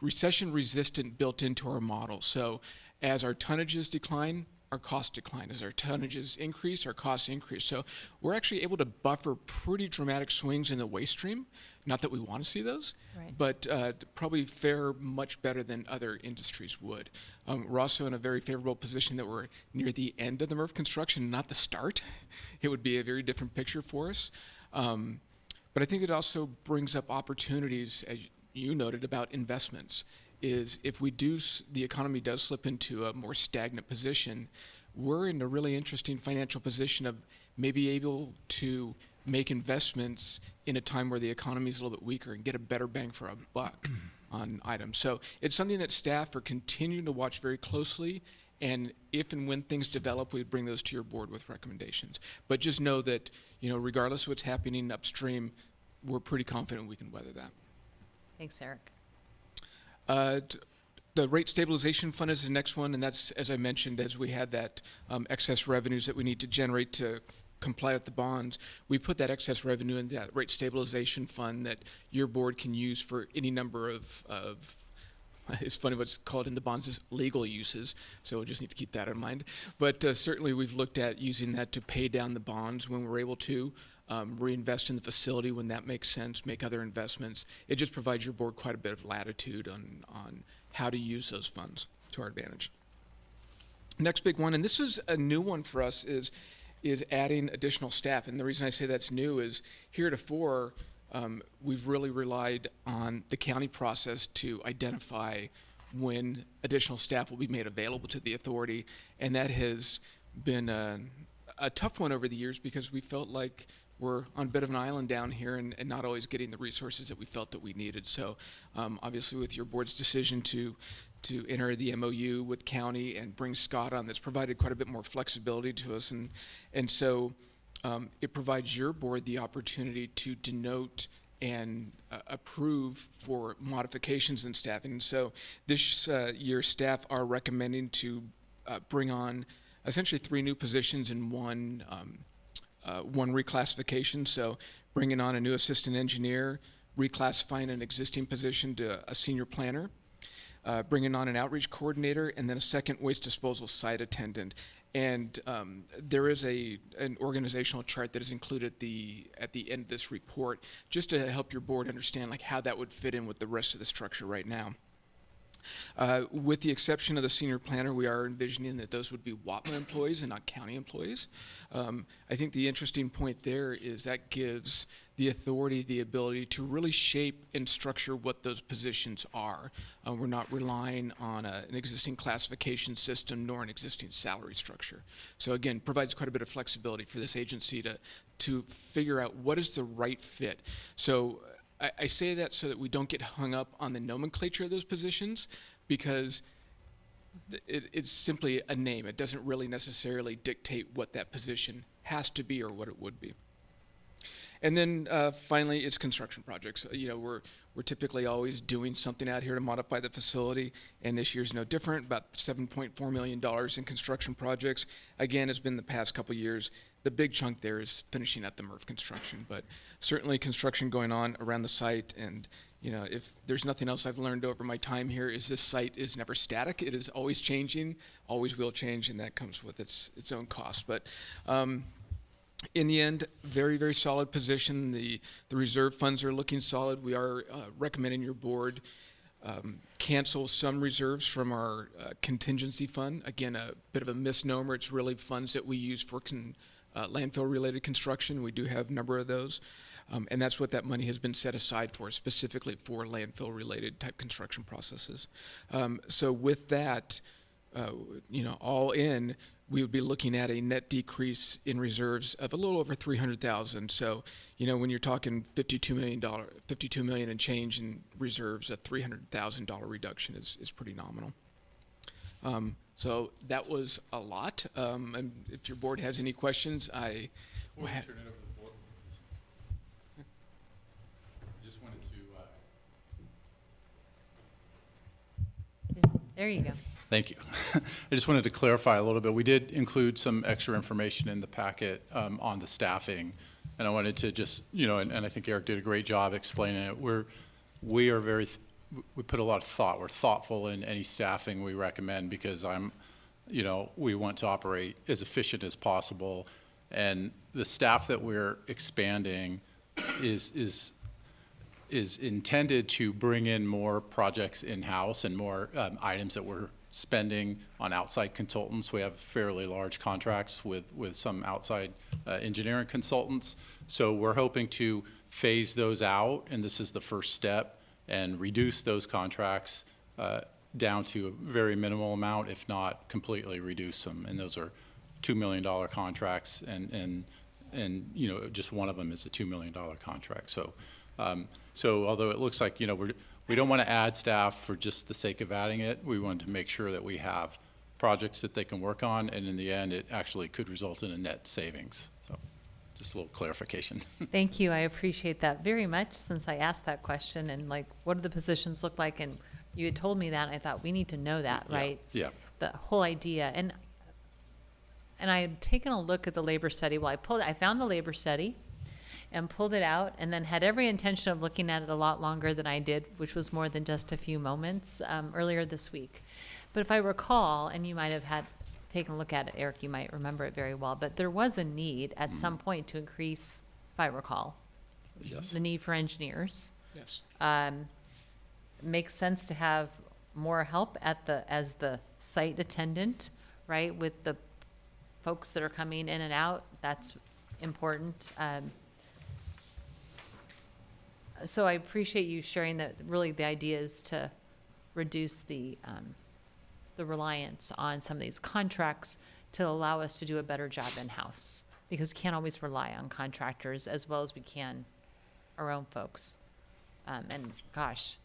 recession-resistant built into our model. So as our tonnages decline, our costs decline. As our tonnages increase, our costs increase. So we're actually able to buffer pretty dramatic swings in the waste stream. Not that we want to see those, Right. but probably fare much better than other industries would. We're also in a very favorable position that we're near the end of the MRF construction, not the start. It would be a very different picture for us. But I think it also brings up opportunities, as you noted, about investments. Is if the economy does slip into a more stagnant position, we're in a really interesting financial position of maybe able to make investments in a time where the economy is a little bit weaker and get a better bang for our buck on items. So it's something that staff are continuing to watch very closely, and if and when things develop, we bring those to your board with recommendations. But just know that, regardless of what's happening upstream, we're pretty confident we can weather that. Thanks, Eric. The rate stabilization fund is the next one, and that's, as I mentioned, as we had that excess revenues that we need to generate to comply with the bonds, we put that excess revenue in that rate stabilization fund that your board can use for any number of it's funny what's called in the bonds is legal uses, so we just need to keep that in mind. But certainly we've looked at using that to pay down the bonds when we're able to, reinvest in the facility when that makes sense, make other investments. It just provides your board quite a bit of latitude on how to use those funds to our advantage. Next big one, and this is a new one for us, is adding additional staff. And the reason I say that's new is heretofore, we've really relied on the county process to identify when additional staff will be made available to the authority. And that has been a tough one over the years because we felt like we're on a bit of an island down here and not always getting the resources that we felt that we needed. So obviously with your board's decision to enter the MOU with county and bring Scott on, that's provided quite a bit more flexibility to us. And so it provides your board the opportunity to denote and approve for modifications in staffing. So this year, staff are recommending to bring on essentially 3 new positions in one reclassification. So bringing on a new assistant engineer, reclassifying an existing position to a senior planner, bringing on an outreach coordinator, and then a second waste disposal site attendant. And there is an organizational chart that is included at the end of this report, just to help your board understand like how that would fit in with the rest of the structure right now. With the exception of the senior planner, we are envisioning that those would be WAPMA employees and not county employees. I think the interesting point there is that gives the authority the ability to really shape and structure what those positions are. We're not relying on an existing classification system nor an existing salary structure. So again, provides quite a bit of flexibility for this agency to figure out what is the right fit. So I say that so that we don't get hung up on the nomenclature of those positions, because it's simply a name. It doesn't really necessarily dictate what that position has to be or what it would be. And then finally, it's construction projects. You know, we're typically always doing something out here to modify the facility, and this year's no different. About $7.4 million in construction projects. Again, it's been the past couple years. The big chunk there is finishing up the MRF construction, but certainly construction going on around the site. And you know, if there's nothing else I've learned over my time here, is this site is never static. It is always changing, always will change, and that comes with its own cost. But in the end, very, very solid position. The reserve funds are looking solid. We are recommending your board cancel some reserves from our contingency fund. Again, a bit of a misnomer. It's really funds that we use for landfill-related construction. We do have a number of those. And that's what that money has been set aside for, specifically for landfill-related type construction processes. So with that, you know, all in, we would be looking at a net decrease in reserves of a little over $300,000. So, you know, when you're talking $52 million and change in reserves, a $300,000 reduction is pretty nominal. So that was a lot. And if your board has any questions, I will turn it over to the board. I just wanted to. There you go. Thank you. I just wanted to clarify a little bit. We did include some extra information in the packet on the staffing, and I wanted to just, you know, and I think Eric did a great job explaining it. We put a lot of thought. We're thoughtful in any staffing we recommend, because we want to operate as efficient as possible, and the staff that we're expanding is intended to bring in more projects in-house and more items that we're spending on outside consultants. We have fairly large contracts with some outside engineering consultants. So we're hoping to phase those out, and this is the first step, and reduce those contracts down to a very minimal amount, if not completely reduce them. And those are $2 million contracts, and you know, just one of them is a $2 million contract. So although it looks like, you know, we don't want to add staff for just the sake of adding it. We want to make sure that we have projects that they can work on, and in the end, it actually could result in a net savings. So just a little clarification. Thank you. I appreciate that very much, since I asked that question, and like, what do the positions look like? And you had told me that, and I thought, we need to know that, right? Yeah. The whole idea. And I had taken a look at the labor study. Well, I found the labor study and pulled it out, and then had every intention of looking at it a lot longer than I did, which was more than just a few moments earlier this week. But if I recall, and you might have taken a look at it, Eric, you might remember it very well, but there was a need at some point to increase, if I recall, Yes. the need for engineers. Yes. Makes sense to have more help as the site attendant, right, with the folks that are coming in and out. That's important. So I appreciate you sharing that. Really, the idea is to reduce the reliance on some of these contracts to allow us to do a better job in-house, because we can't always rely on contractors as well as we can our own folks. And gosh,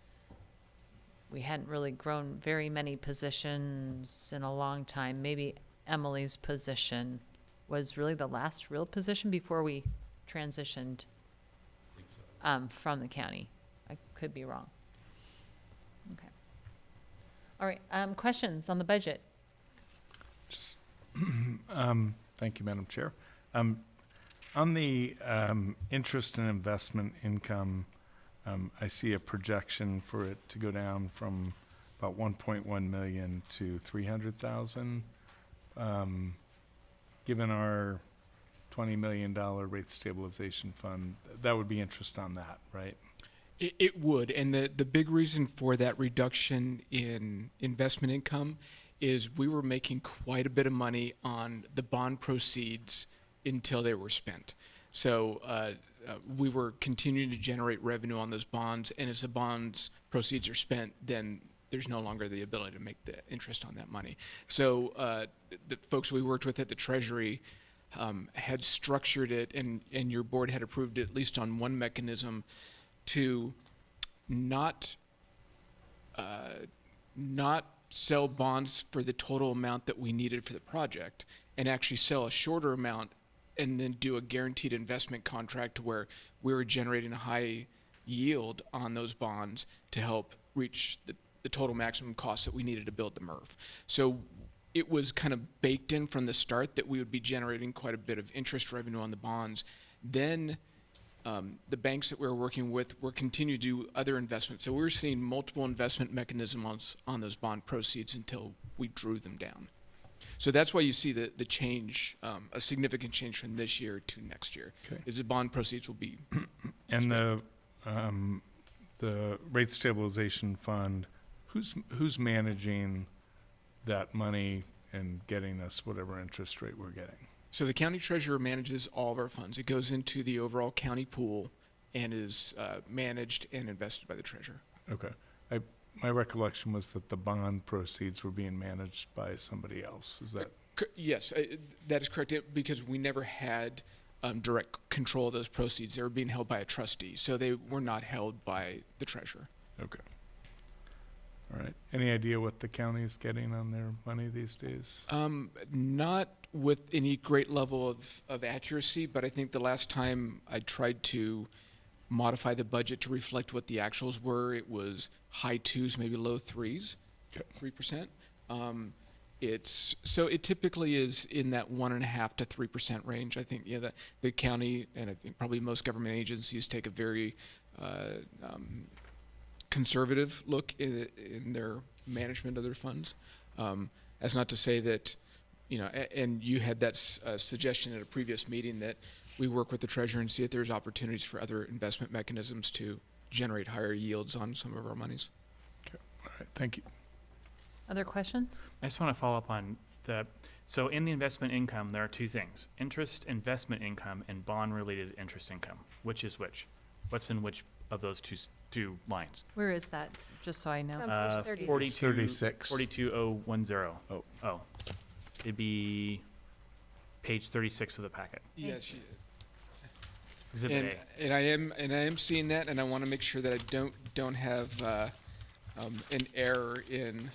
we hadn't really grown very many positions in a long time. Maybe Emily's position was really the last real position before we transitioned. from the county. I could be wrong. Okay. All right, questions on the budget? Just, thank you, Madam Chair. On the interest and investment income, I see a projection for it to go down from about 1.1 million to 300,000. Given our $20 million rate stabilization fund, that would be interest on that, right? It would, and the big reason for that reduction in investment income is we were making quite a bit of money on the bond proceeds until they were spent. So we were continuing to generate revenue on those bonds, and as the bonds proceeds are spent, then there's no longer the ability to make the interest on that money. So the folks we worked with at the Treasury had structured it, and your board had approved it at least on one mechanism to not sell bonds for the total amount that we needed for the project, and actually sell a shorter amount and then do a guaranteed investment contract where we were generating a high yield on those bonds to help reach the total maximum cost that we needed to build the MRF. So it was kind of baked in from the start that we would be generating quite a bit of interest revenue on the bonds. Then the banks that we were working with were continuing to do other investments. So we were seeing multiple investment mechanisms on those bond proceeds until we drew them down. So that's why you see the change, a significant change from this year to next year, Okay. is the bond proceeds will be. And the rate stabilization fund, who's managing that money and getting us whatever interest rate we're getting? So the county treasurer manages all of our funds. It goes into the overall county pool and is managed and invested by the treasurer. Okay. My recollection was that the bond proceeds were being managed by somebody else. Is that? Yes, that is correct, because we never had direct control of those proceeds. They were being held by a trustee, so they were not held by the treasurer. Okay. All right. Any idea what the county is getting on their money these days? Not with any great level of accuracy, but I think the last time I tried to modify the budget to reflect what the actuals were, it was high 2s, maybe low 3s, Okay. 3%. So it typically is in that 1.5% to 3% range. I think the county and I think probably most government agencies take a very conservative look in their management of their funds. That's not to say that, and you had that suggestion at a previous meeting that we work with the treasurer and see if there's opportunities for other investment mechanisms to generate higher yields on some of our monies. Okay. All right. Thank you. Other questions? I just want to follow up on so in the investment income, there are two things: interest, investment income, and bond-related interest income. Which is which? What's in which of those two lines? Where is that? Just so I know. It's on page 36. 36. 42010. Oh. It'd be page 36 of the packet. Yes, Exhibit A. and I am seeing that, and I want to make sure that I don't have an error in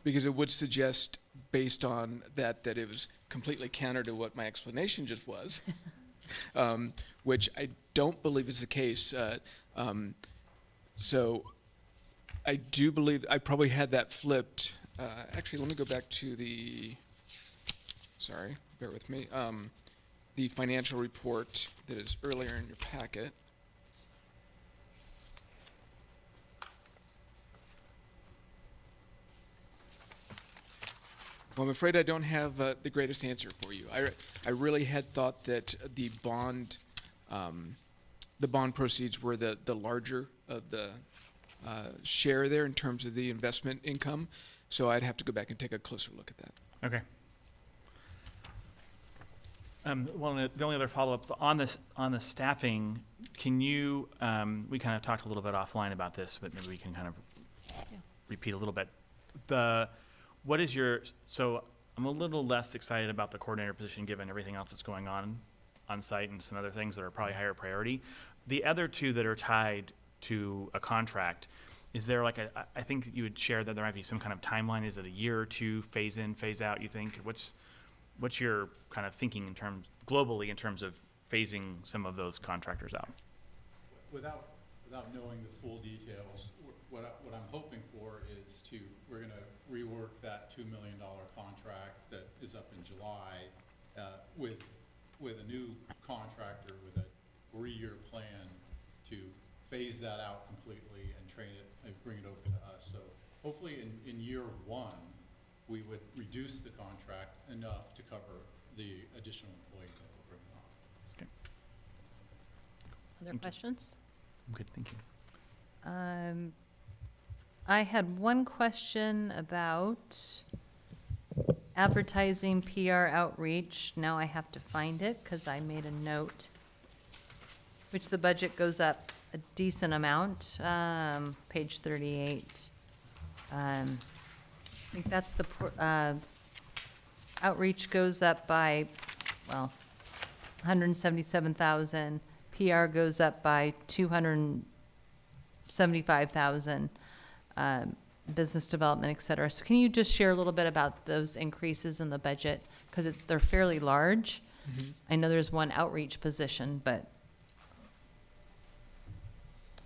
because it would suggest, based on that it was completely counter to what my explanation just was, which I don't believe is the case. So I do believe I probably had that flipped. Actually, let me go back to sorry, bear with me. The financial report that is earlier in your packet. Well, I'm afraid I don't have the greatest answer for you. I really had thought that the bond proceeds were the larger of the share there in terms of the investment income. So I'd have to go back and take a closer look at that. Okay. Well, the only other follow-ups on the staffing, can you, we kind of talked a little bit offline about this, but maybe we can kind of repeat a little bit. So I'm a little less excited about the coordinator position given everything else that's going on site and some other things that are probably higher priority. The other two that are tied to a contract, is there like I think that you would share that there might be some kind of timeline. Is it a year or two, phase in, phase out, you think? What's your kind of thinking globally in terms of phasing some of those contractors out. Without knowing the full details, what I'm hoping for is we're going to rework that $2 million contract that is up in July with a new contractor with a 3-year plan to phase that out completely and train it and bring it over to us. So hopefully in year 1, we would reduce the contract enough to cover the additional employees that we're bringing on. Other questions? I'm good, thank you. I had one question about advertising PR outreach. Now I have to find it because I made a note, which the budget goes up a decent amount, page 38. I think that's the, outreach goes up by, well, 177,000. PR goes up by 275,000, business development, et cetera. So can you just share a little bit about those increases in the budget? Because they're fairly large. I know there's one outreach position, but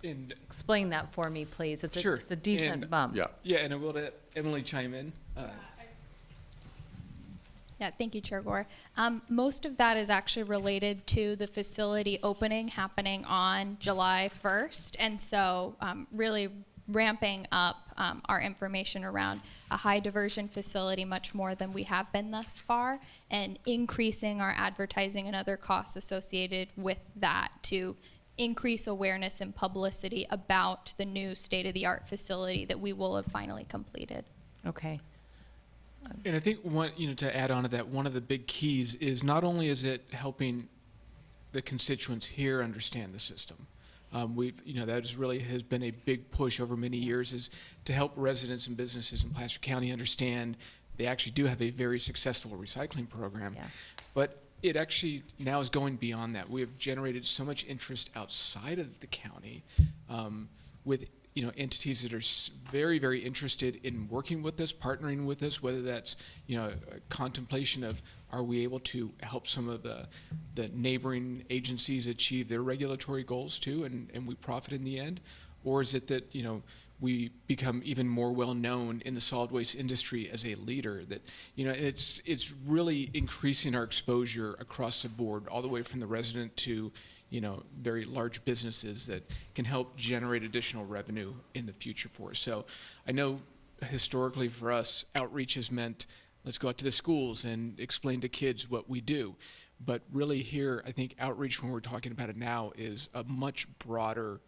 And explain that for me, please. It's Sure. it's a decent And- bump. yeah, and I will let Emily chime in. Yeah, thank you, Chair Gore. Most of that is actually related to the facility opening happening on July 1st. And so really ramping up our information around a high diversion facility much more than we have been thus far, and increasing our advertising and other costs associated with that to increase awareness and publicity about the new state-of-the-art facility that we will have finally completed. Okay. And I think to add on to that, one of the big keys is not only is it helping the constituents here understand the system. That has been a big push over many years, is to help residents and businesses in Placer County understand they actually do have a very successful recycling program. Yeah. But it actually now is going beyond that. We have generated so much interest outside of the county with entities that are very, very interested in working with us, partnering with us, whether that's, a contemplation of, are we able to help some of the neighboring agencies achieve their regulatory goals too, and we profit in the end? Or is it that, we become even more well-known in the solid waste industry as a leader, that, it's really increasing our exposure across the board, all the way from the resident to, very large businesses that can help generate additional revenue in the future for us. So I know historically for us, outreach has meant, let's go out to the schools and explain to kids what we do. But really here, I think outreach, when we're talking about it now, is a much broader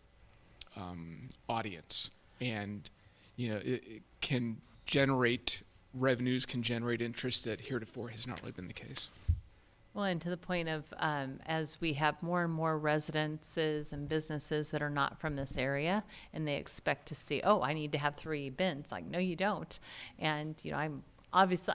audience. And, it can generate revenues, can generate interest that heretofore has not really been the case. Well, and to the point of, as we have more and more residences and businesses that are not from this area, and they expect to see, oh, I need to have 3 bins. Like, no, you don't. And, I'm always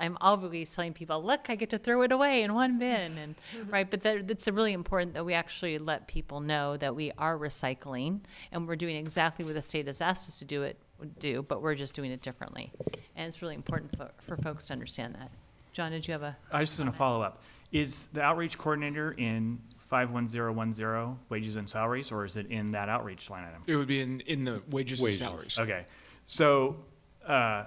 telling people, look, I get to throw it away in 1 bin. And right, but it's really important that we actually let people know that we are recycling, and we're doing exactly what the state has asked us to do, but we're just doing it differently. And it's really important for folks to understand that. John, did you have a? I was just going to follow up. Is the outreach coordinator in 51010 wages and salaries, or is it in that outreach line item? It would be in the wages and salaries. Okay. So I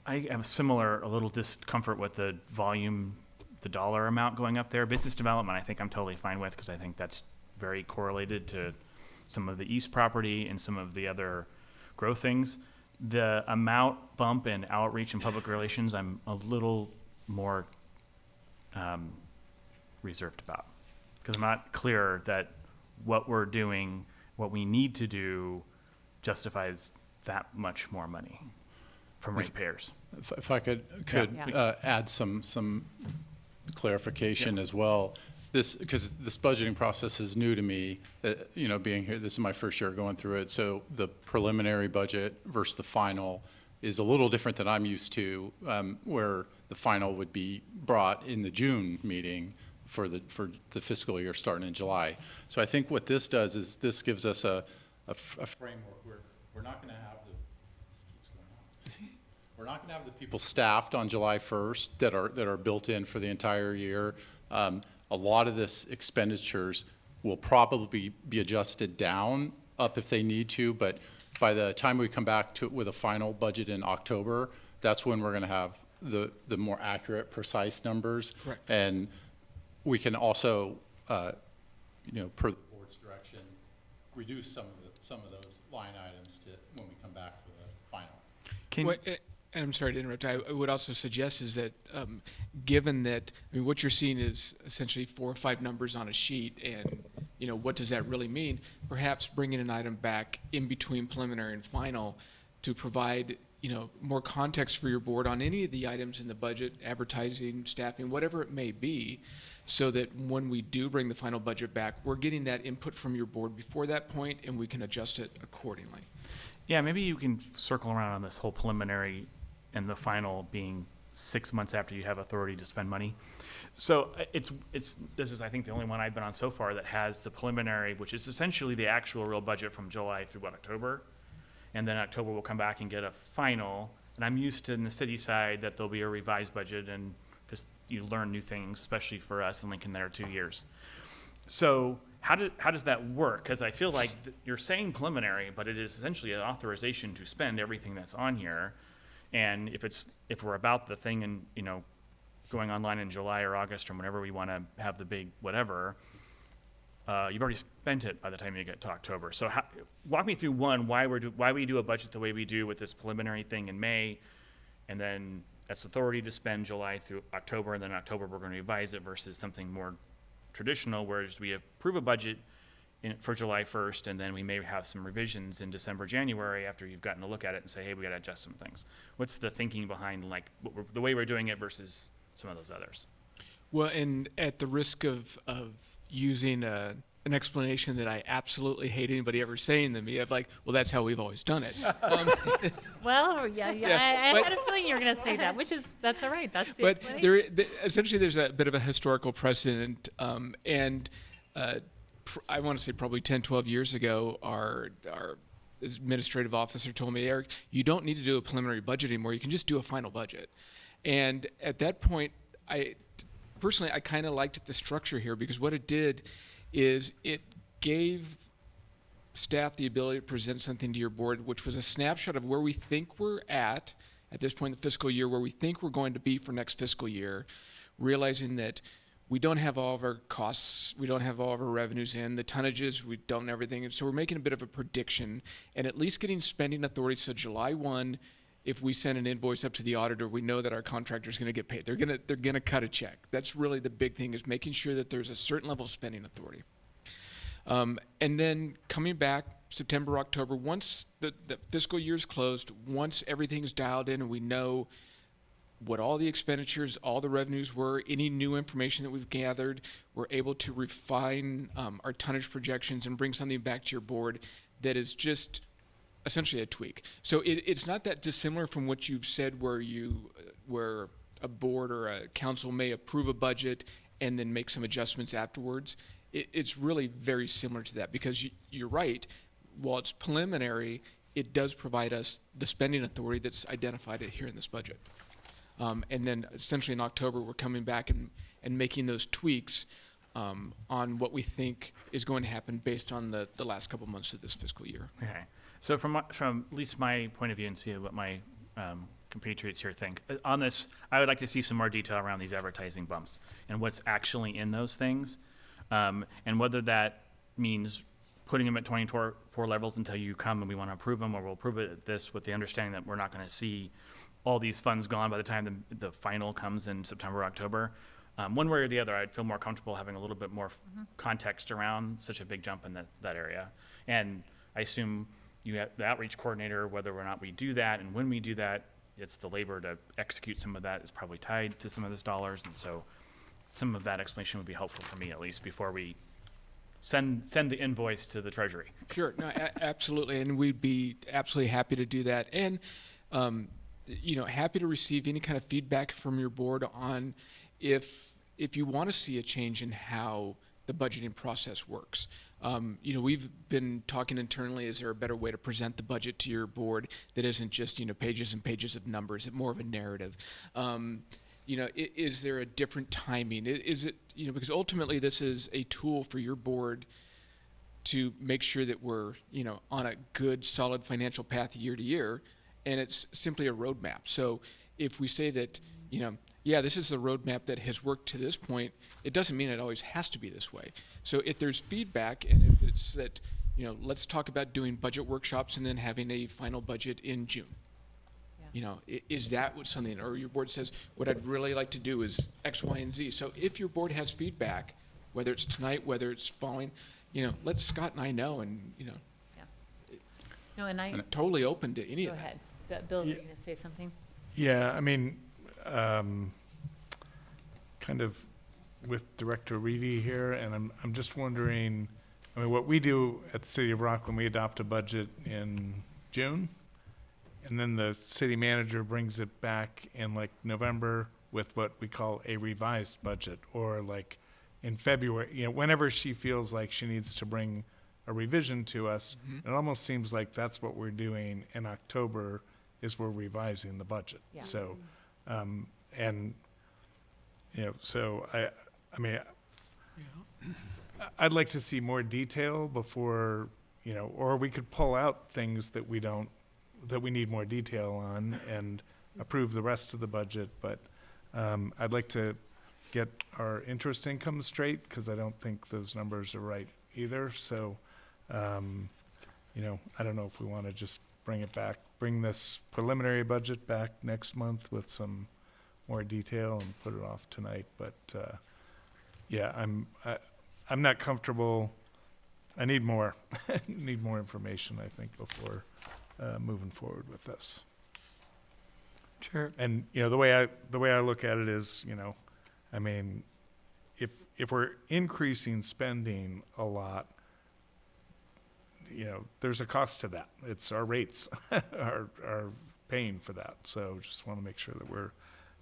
have a little discomfort with the volume, the dollar amount going up there. Business development, I think I'm totally fine with, because I think that's very correlated to some of the East property and some of the other growth things. The amount bump in outreach and public relations, I'm a little more reserved about, because I'm not clear that what we're doing, what we need to do, justifies that much more money from ratepayers. If I could add some clarification as well. Because this budgeting process is new to me, being here, this is my first year going through it. So the preliminary budget versus the final is a little different than I'm used to, where the final would be brought in the June meeting for the fiscal year starting in July. So I think what this does is this gives us a framework where we're not going to have we're not going to have the people staffed on July 1st that are built in for the entire year. a lot of this expenditures will probably be adjusted down, up if they need to, but by the time we come back to with a final budget in October, that's when we're going to have the more accurate, precise numbers. Correct. And we can also, you know, per the board's direction, reduce some of those line items to when we come back for the final. What, and I'm sorry to interrupt. I would also suggest is that, given that, I mean, what you're seeing is essentially 4 or 5 numbers on a sheet, and you know, what does that really mean? Perhaps bringing an item back in between preliminary and final to provide, you know, more context for your board on any of the items in the budget, advertising, staffing, whatever it may be, so that when we do bring the final budget back, we're getting that input from your board before that point, and we can adjust it accordingly. Yeah, maybe you can circle around on this whole preliminary and the final being 6 months after you have authority to spend money. So this is, I think, the only one I've been on so far that has the preliminary, which is essentially the actual real budget from July through October. And then October we'll come back and get a final. And I'm used to in the city side that there'll be a revised budget, and because you learn new things, especially for us in Lincoln that are 2 years. So how does that work? Because I feel like you're saying preliminary, but it is essentially an authorization to spend everything that's on here. And if we're about the thing and, you know, going online in July or August or whenever we want to have the big whatever, you've already spent it by the time you get to October. So walk me through why we do a budget the way we do with this preliminary thing in May, and then that's authority to spend July through October, and then October we're going to revise it versus something more traditional, whereas we approve a budget for July 1st, and then we may have some revisions in December, January after you've gotten a look at it and say, hey, we got to adjust some things. What's the thinking behind like the way we're doing it versus some of those others? Well, and at the risk of using an explanation that I absolutely hate anybody ever saying to me, of like, well, that's how we've always done it. Well, yeah, Yeah, I had a feeling you were going to say that, that's all right. That's the But explanation. essentially, there's a bit of a historical precedent, and I want to say probably 10, 12 years ago, our administrative officer told me, Eric, you don't need to do a preliminary budget anymore. You can just do a final budget. And at that point, I kind of liked the structure here, because what it did is it gave staff the ability to present something to your board, which was a snapshot of where we think we're at this point in the fiscal year, where we think we're going to be for next fiscal year, realizing that we don't have all of our costs, we don't have all of our revenues in, the tonnages, we don't know everything. And so we're making a bit of a prediction, and at least getting spending authority. So July 1, if we send an invoice up to the auditor, we know that our contractor is going to get paid. They're going to cut a check. That's really the big thing, is making sure that there's a certain level of spending authority. And then coming back September, October, once the fiscal year is closed, once everything's dialed in and we know what all the expenditures, all the revenues were, any new information that we've gathered, we're able to refine our tonnage projections and bring something back to your board that is just essentially a tweak. So it's not that dissimilar from what you've said, where a board or a council may approve a budget and then make some adjustments afterwards. It's really very similar to that, because you're right. While it's preliminary, it does provide us the spending authority that's identified here in this budget. And then essentially in October, we're coming back and making those tweaks on what we think is going to happen based on the last couple months of this fiscal year. Okay. So from at least my point of view, and see what my compatriots here think on this, I would like to see some more detail around these advertising bumps and what's actually in those things, and whether that means putting them at 24 levels until you come and we want to approve them, or we'll approve it at this with the understanding that we're not going to see all these funds gone by the time the final comes in September, October. One way or the other, I'd feel more comfortable having a little bit more context around such a big jump in that area. And I assume you have the outreach coordinator, whether or not we do that, and when we do that, it's the labor to execute some of that is probably tied to some of those dollars. And so some of that explanation would be helpful for me, at least, before we send the invoice to the Treasury. Sure, no, absolutely, and we'd be absolutely happy to do that. And happy to receive any kind of feedback from your board on if you want to see a change in how the budgeting process works. We've been talking internally, is there a better way to present the budget to your board that isn't just, pages and pages of numbers, more of a narrative? is there a different timing? Is it, because ultimately this is a tool for your board to make sure that we're, on a good, solid financial path year to year, and it's simply a roadmap. So if we say that, yeah, this is the roadmap that has worked to this point, it doesn't mean it always has to be this way. So if there's feedback, and if it's that, let's talk about doing budget workshops and then having a final budget in June. Is that what something, or your board says, what I'd really like to do is X, Y, and Z. So if your board has feedback, whether it's tonight, whether it's following, let Scott and I know, and, No, and I'm totally open to any go of that. ahead. Bill, you going to say something? Yeah, I mean, kind of with Director Reedy here, and I'm just wondering, I mean, what we do at the City of Rockland, we adopt a budget in June, and then the city manager brings it back in like November with what we call a revised budget, or like in February, whenever she feels like she needs to bring a revision to us. It almost seems like that's what we're doing in October, is we're revising the budget. Yeah. So, and, so I mean, I'd like to see more detail before, or we could pull out things that we need more detail on and approve the rest of the budget. But I'd like to get our interest income straight, because I don't think those numbers are right either. So, I don't know if we want to just bring this preliminary budget back next month with some more detail and put it off tonight. But yeah, I'm not comfortable. I need more need more information, I think, before moving forward with this. Chair, And the way I look at it is, I mean, if we're increasing spending a lot, there's a cost to that. It's our rates are paying for that. So just want to make sure that we're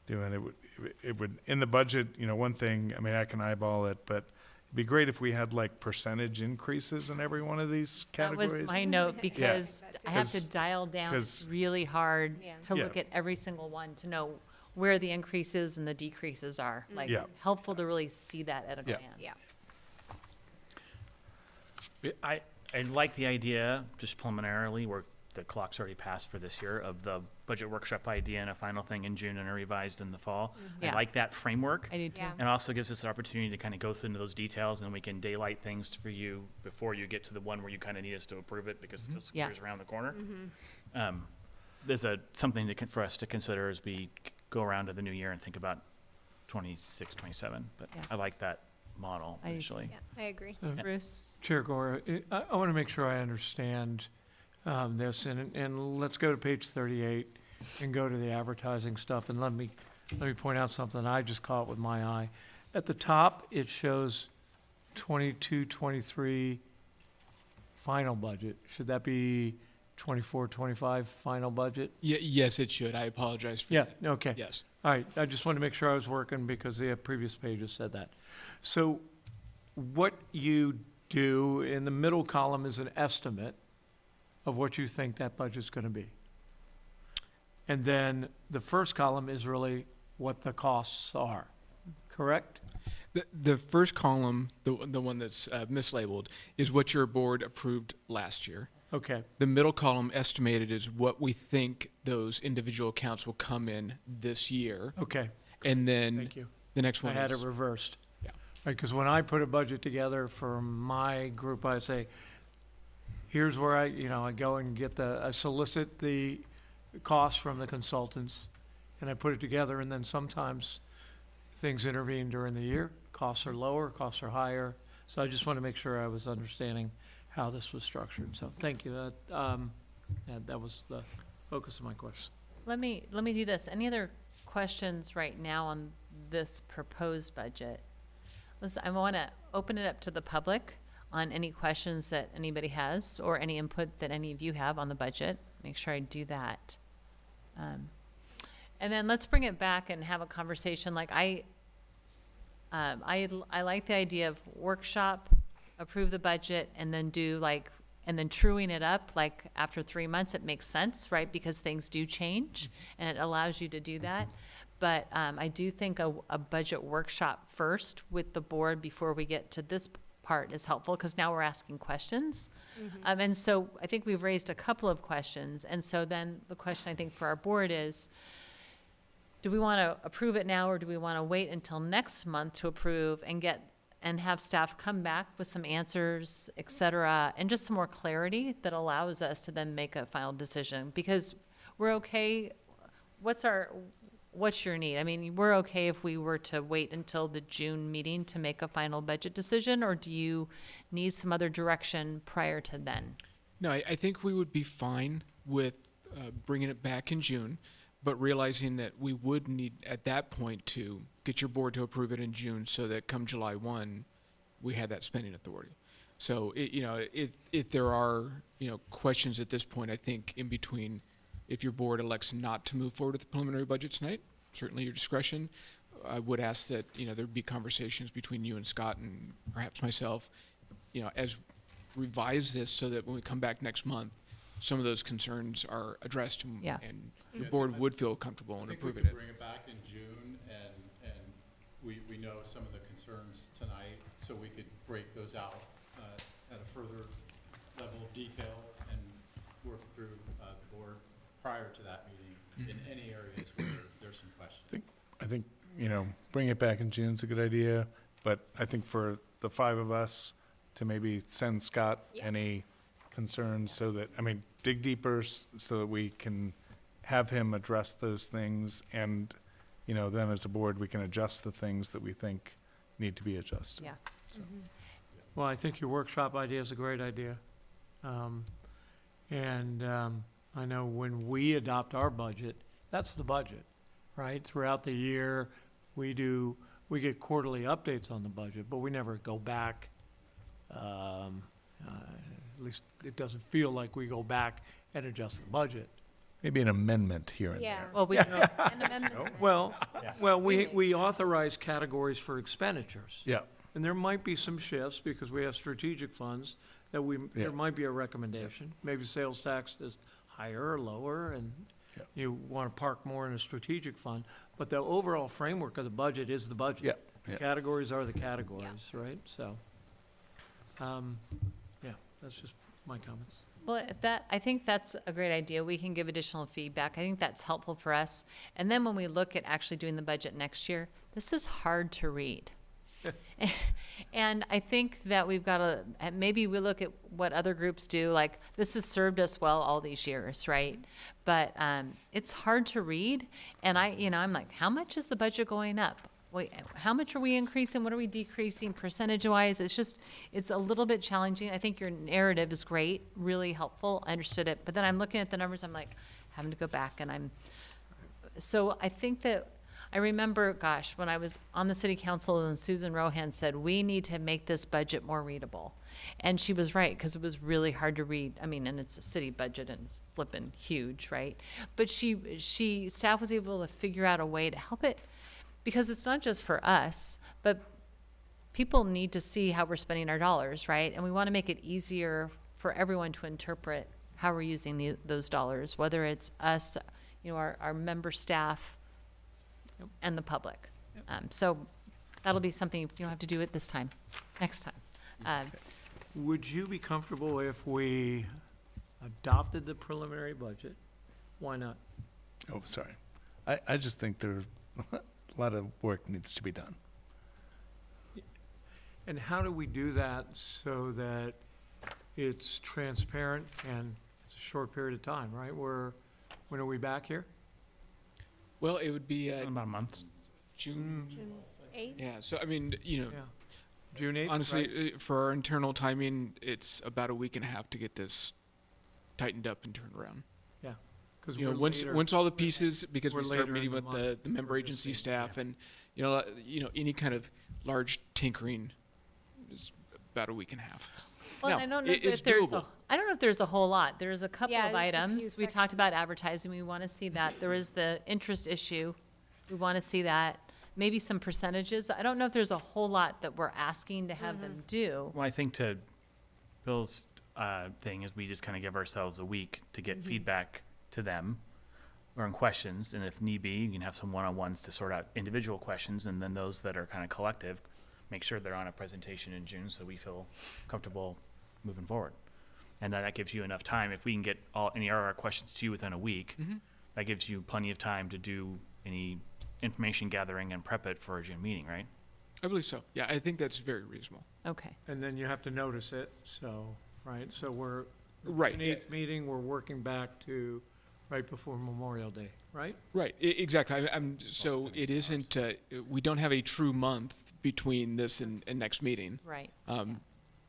doing it. It would in the budget. One thing. I mean, I can eyeball it, but it'd be great if we had like percentage increases in every one of these categories. That was my note, because I have to 'Cause- dial down 'cause- really hard Yeah. to Yeah. look at every single one, to know where the increases and the decreases are. Like, Yeah. helpful to really see that at a Yeah. glance. Yeah. I like the idea, just preliminarily, where the clock's already passed for this year, of the budget workshop idea and a final thing in June and a revised in the fall. Yeah. I like that framework. I do too. Yeah. And also gives us an opportunity to kind of go through into those details, and we can daylight things for you before you get to the one where you kind of need us to approve it, because the Yeah. year's around the corner. There's something for us to consider as we go around to the new year and think about 26, 27. But Yeah. I like that model I do too. initially. Yeah, I agree. Bruce? Chair Gore, I want to make sure I understand this, and let's go to page 38 and go to the advertising stuff, and let me point out something I just caught with my eye. At the top, it shows 22, 23 final budget. Should that be 24, 25 final budget? Yes, it should. I apologize for Yeah, that. okay. Yes. All right, I just wanted to make sure I was working, because the previous pages said that. So what you do in the middle column is an estimate of what you think that budget's going to be. And then the first column is really what the costs are, correct? The first column, the one that's mislabeled, is what your board approved last year. Okay, The middle column estimated is what we think those individual accounts will come in this year. okay, And then thank you. the next I one had it is, reversed. Yeah. Because when I put a budget together for my group, I say, here's where I go and I solicit the costs from the consultants, and I put it together, and then sometimes things intervene during the year. Costs are lower, costs are higher. So I just want to make sure I was understanding how this was structured. So thank you. That was the focus of my question. Let me do this. Any other questions right now on this proposed budget? Listen, I want to open it up to the public on any questions that anybody has, or any input that any of you have on the budget. Make sure I do that. And then let's bring it back and have a conversation. Like I like the idea of workshop, approve the budget, and then and then truing it up, like after 3 months. It makes sense, right? Because things do change, and it allows you to do that. But I do think a budget workshop first with the board before we get to this part is helpful, because now we're asking questions. And so I think we've raised a couple of questions. And so then the question I think for our board is, do we want to approve it now, or do we want to wait until next month to approve and have staff come back with some answers, et cetera, and just some more clarity that allows us to then make a final decision? Because we're okay, what's your need? I mean, we're okay if we were to wait until the June meeting to make a final budget decision, or do you need some other direction prior to then? No, I think we would be fine with bringing it back in June, but realizing that we would need at that point to get your board to approve it in June, so that come July 1, we had that spending authority. So, if there are, questions at this point, I think in between, if your board elects not to move forward with the preliminary budget tonight, certainly your discretion. I would ask that, there'd be conversations between you and Scott and perhaps myself, as revise this, so that when we come back next month, some of those concerns are addressed and, Yeah. and the board would feel comfortable in I think we approving could it. bring it back in June, and we know some of the concerns tonight, so we could break those out at a further level of detail and work through the board prior to that meeting in any areas where there's some questions. I think, bring it back in June is a good idea, but I think for the five of us to maybe send Scott any concerns so that, dig deeper so that we can have him address those things, and, then as a board, we can adjust the things that we think need to be adjusted. Yeah. Well, I think your workshop idea is a great idea. I know when we adopt our budget, that's the budget, right? Throughout the year, we get quarterly updates on the budget, but we never go back. At least it doesn't feel like we go back and adjust the budget. Maybe an amendment here and Yeah. there. Well, we, an amendment. Well, we authorize categories for expenditures. Yeah, And there might be some shifts because we have strategic funds that there might be a recommendation. Maybe sales tax is higher or lower, and Yeah. you want to park more in a strategic fund. But the overall framework of the budget is the budget. Yeah, yeah. Categories are the categories, right? So, that's just my comments. Well, I think that's a great idea. We can give additional feedback. I think that's helpful for us. And then when we look at actually doing the budget next year, this is hard to read. And I think that we've got to, maybe we look at what other groups do, like this has served us well all these years, right? But it's hard to read. And I'm like, how much is the budget going up? Wait, how much are we increasing? What are we decreasing percentage-wise? It's a little bit challenging. I think your narrative is great, really helpful. I understood it. But then I'm looking at the numbers, I'm like, having to go back, and so I think that, I remember, gosh, when I was on the city council and Susan Rohan said, we need to make this budget more readable. And she was right, because it was really hard to read. And it's a city budget and it's flipping huge, right? But staff was able to figure out a way to help it, because it's not just for us, but people need to see how we're spending our dollars, right? And we want to make it easier for everyone to interpret how we're using those dollars, whether it's us, our member staff, and the public. So that'll be something you don't have to do it this time, next time. Would you be comfortable if we adopted the preliminary budget? Why not? Oh, sorry. I just think there's a lot of work needs to be done. And how do we do that so that it's transparent and it's a short period of time, right? When are we back here? Well, it would be About a month. June. June 8th? Yeah, so Yeah. June 8th, right? honestly, for our internal timing, it's about a week and a half to get this tightened up and turned around. Yeah. 'Cause You know, we're once later- all the pieces, because we're we start later in meeting the with month. the member We're just agency seeing- staff, yeah. and any kind of large tinkering is about a week and a half. Well, Now, I don't know it's if there's doable. I don't know if there's a whole lot. There's a couple Yeah, of just a few items. We talked about advertising. We want to see that. There is the interest issue. We want to see that. Maybe some percentages. I don't know if there's a whole lot that we're asking to have them do. Well, I think to Bill's thing is we just kind of give ourselves a week to get feedback to them or in questions, and if need be, you can have some one-on-ones to sort out individual questions, and then those that are kind of collective, make sure they're on a presentation in June so we feel comfortable moving forward. And that gives you enough time. If we can get any of our questions to you within a week, that gives you plenty of time to do any information gathering and prep it for a June meeting, right? I believe so. Yeah, I think that's very reasonable. Okay. And then you have to notice it, so, right, so we're, Right. an eighth meeting, we're working back to right before Memorial Day, right? Right, exactly. So it isn't, we don't have a true month between this and next meeting. Right.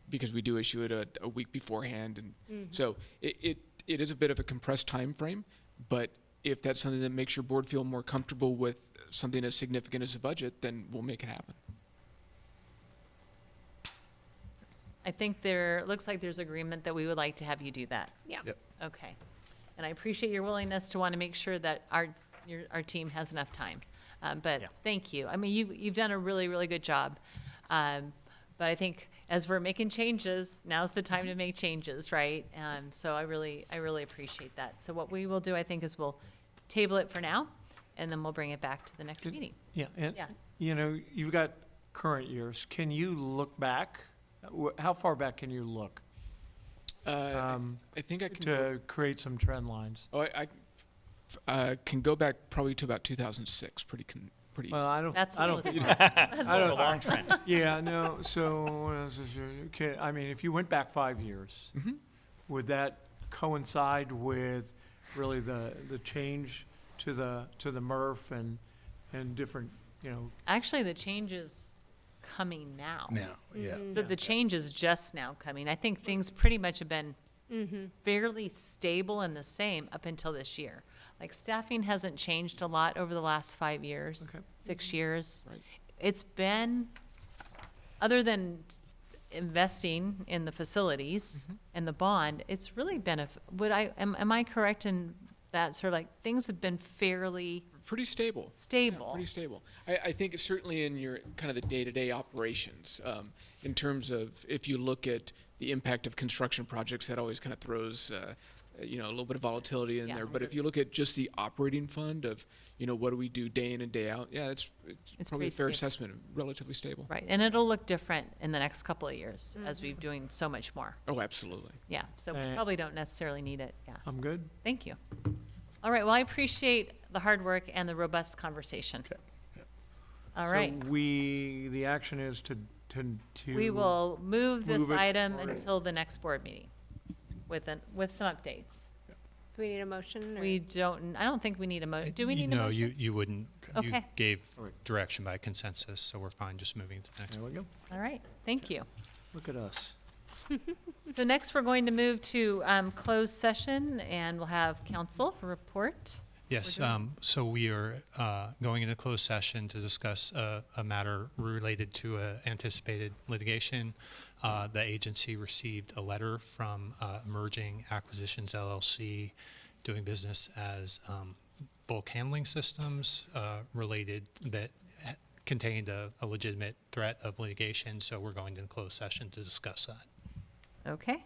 Because we do issue it a week beforehand. And so it is a bit of a compressed time frame, but if that's something that makes your board feel more comfortable with something as significant as a budget, then we'll make it happen. I think looks like there's agreement that we would like to have you do that. Yeah. Yep. Okay. And I appreciate your willingness to want to make sure that our team has enough time. But Yeah. thank you. I mean, you've done a really, really good job. But I think as we're making changes, now's the time to make changes, right? So I really appreciate that. So what we will do, I think, is we'll table it for now, and then we'll bring it back to the next meeting. Yeah, and, Yeah. you know, you've got current years. Can you look back? How far back can you look I think I can. to create some trend lines? Oh, I can go back probably to about 2006. Pretty. Well, I don't, That's I a don't little think. far. I That's don't- a long trend. Yeah, no, so, what else is there? Okay, I mean, if you went back 5 years, would that coincide with really the change to the MRF and different, you know? Actually, the change is coming now. Now, yeah. So the change is just now coming. I think things pretty much have been fairly stable and the same up until this year. Like staffing hasn't changed a lot over the last 5 years, Okay. 6 years. Right. It's been, other than investing in the facilities and the bond, it's really been am I correct in that sort of like things have been fairly Pretty stable. stable? Pretty stable. I think it's certainly in your kind of the day-to-day operations, in terms of if you look at the impact of construction projects, that always kind of throws, a little bit of volatility in Yeah. there. But if you look at just the operating fund of, what do we do day in and day out? Yeah, it's probably a pretty fair stable. assessment, relatively stable. Right, and it'll look different in the next couple of years as we're doing so much more. Oh, absolutely. Yeah, so we Uh, probably don't necessarily need it, yeah. I'm good? Thank you. All right, well, I appreciate the hard work and the robust conversation. All right, So the action is to. we will move this move it item forward. until the next board meeting with some updates. Do we need a motion? Or? I don't think we need a do we need a No, motion? you wouldn't. You Okay. gave Alright. direction by consensus, so we're fine just moving to the next. There we go. All right, thank you. Look at us. So next, we're going to move to closed session, and we'll have council report. Yes, doing- so we are going into closed session to discuss a matter related to anticipated litigation. The agency received a letter from Emerging Acquisitions LLC, doing business as bulk handling systems related that contained a legitimate threat of litigation. So we're going into closed session to discuss that. Okay.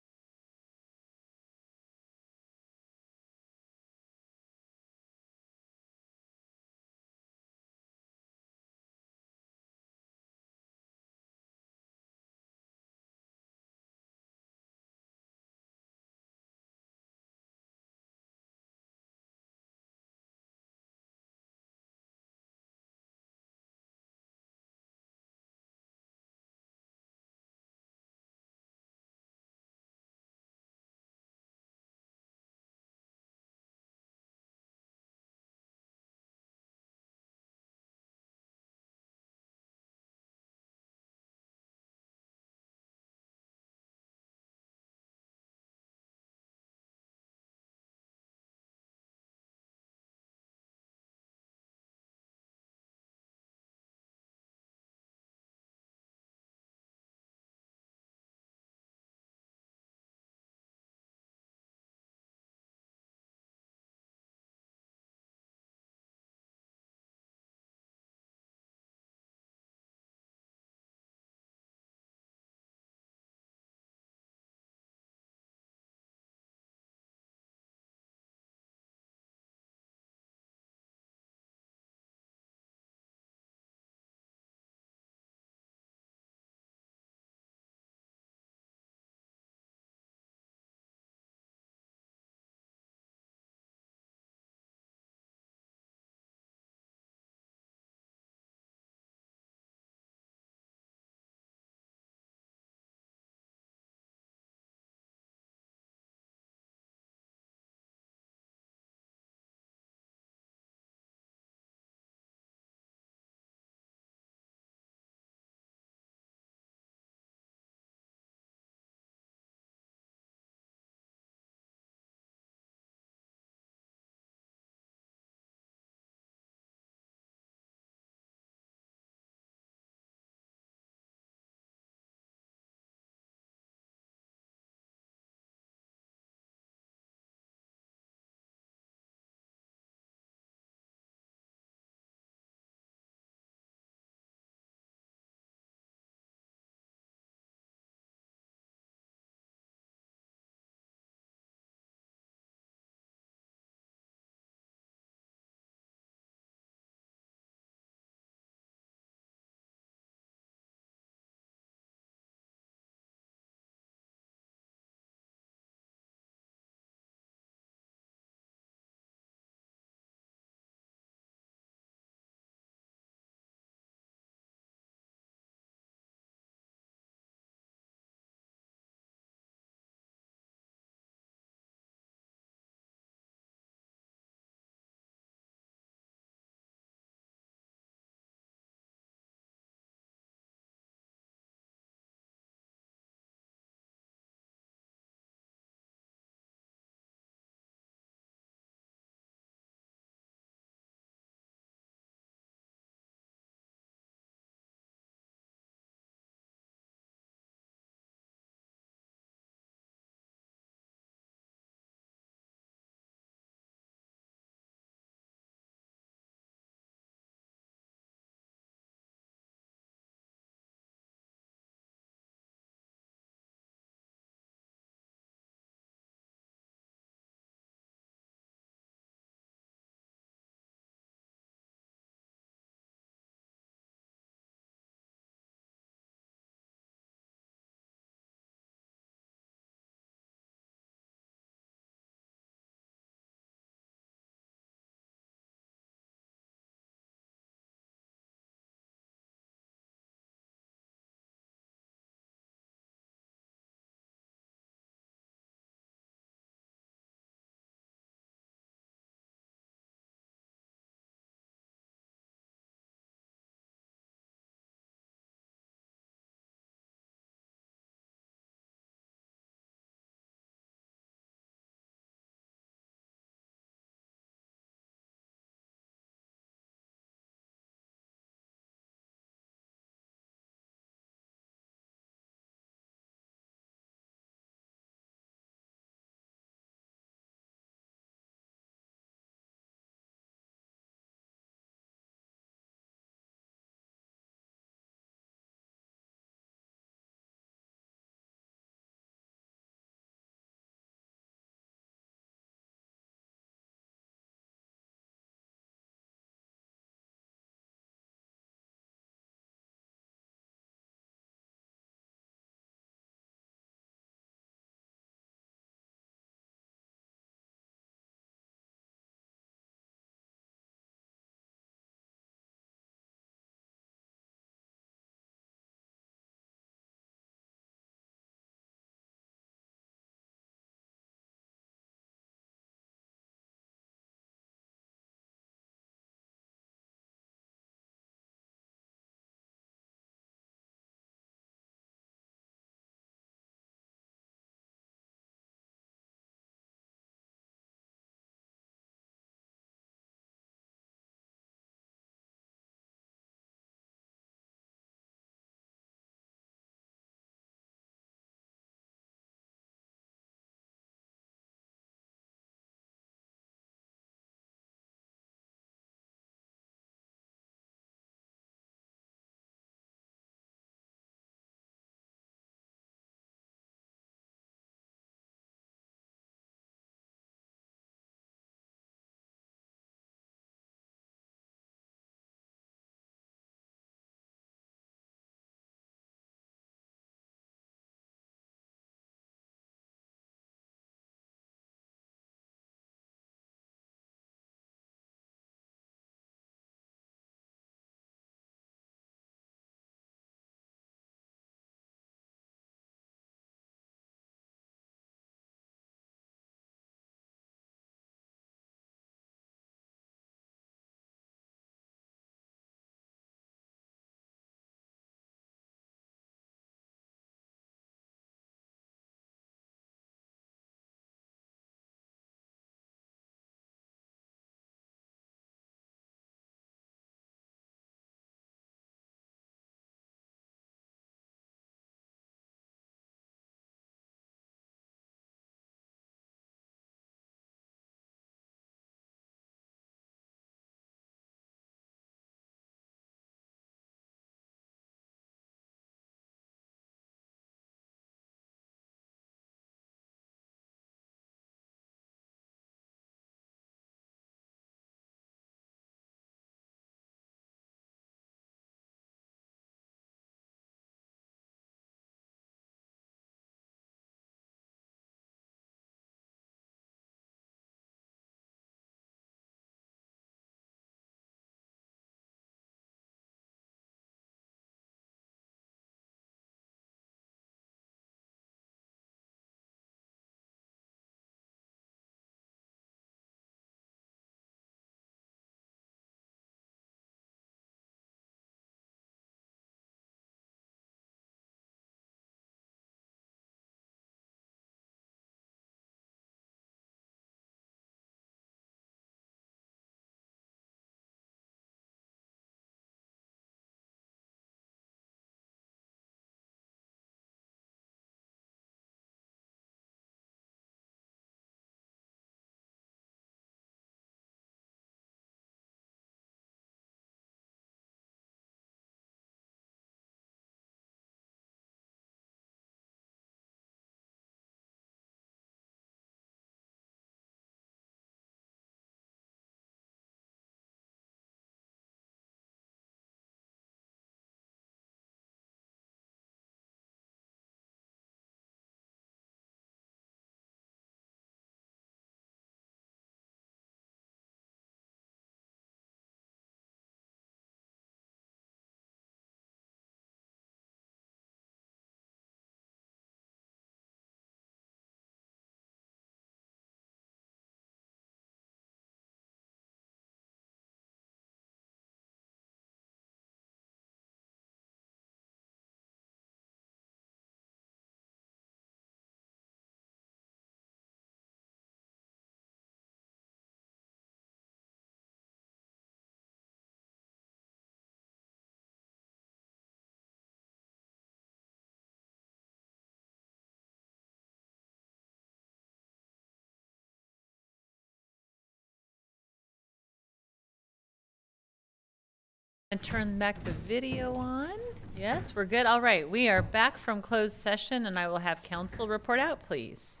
And turn back the video on. Yes, we're good. All right, we are back from closed session, and I will have council report out, please.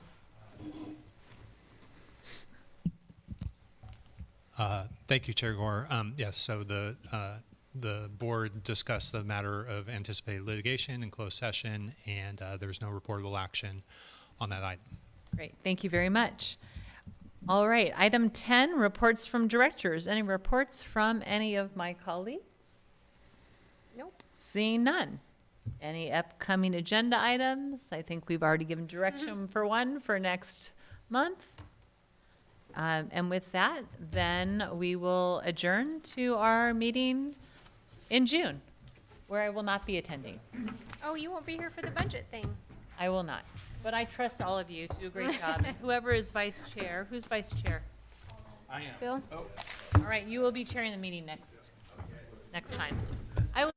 Thank you, Chair Gore. Yes, so the board discussed the matter of anticipated litigation in closed session, and there's no reportable action on that item. Great, thank you very much. All right, item 10, reports from directors. Any reports from any of my colleagues? Nope. Seeing none. Any upcoming agenda items? I think we've already given direction for one for next month. And with that, then we will adjourn to our meeting in June, where I will not be attending. Oh, you won't be here for the budget thing. I will not. But I trust all of you to do a great job. And whoever is vice chair, who's vice chair? Bill? All right, you will be chairing the meeting next time. I will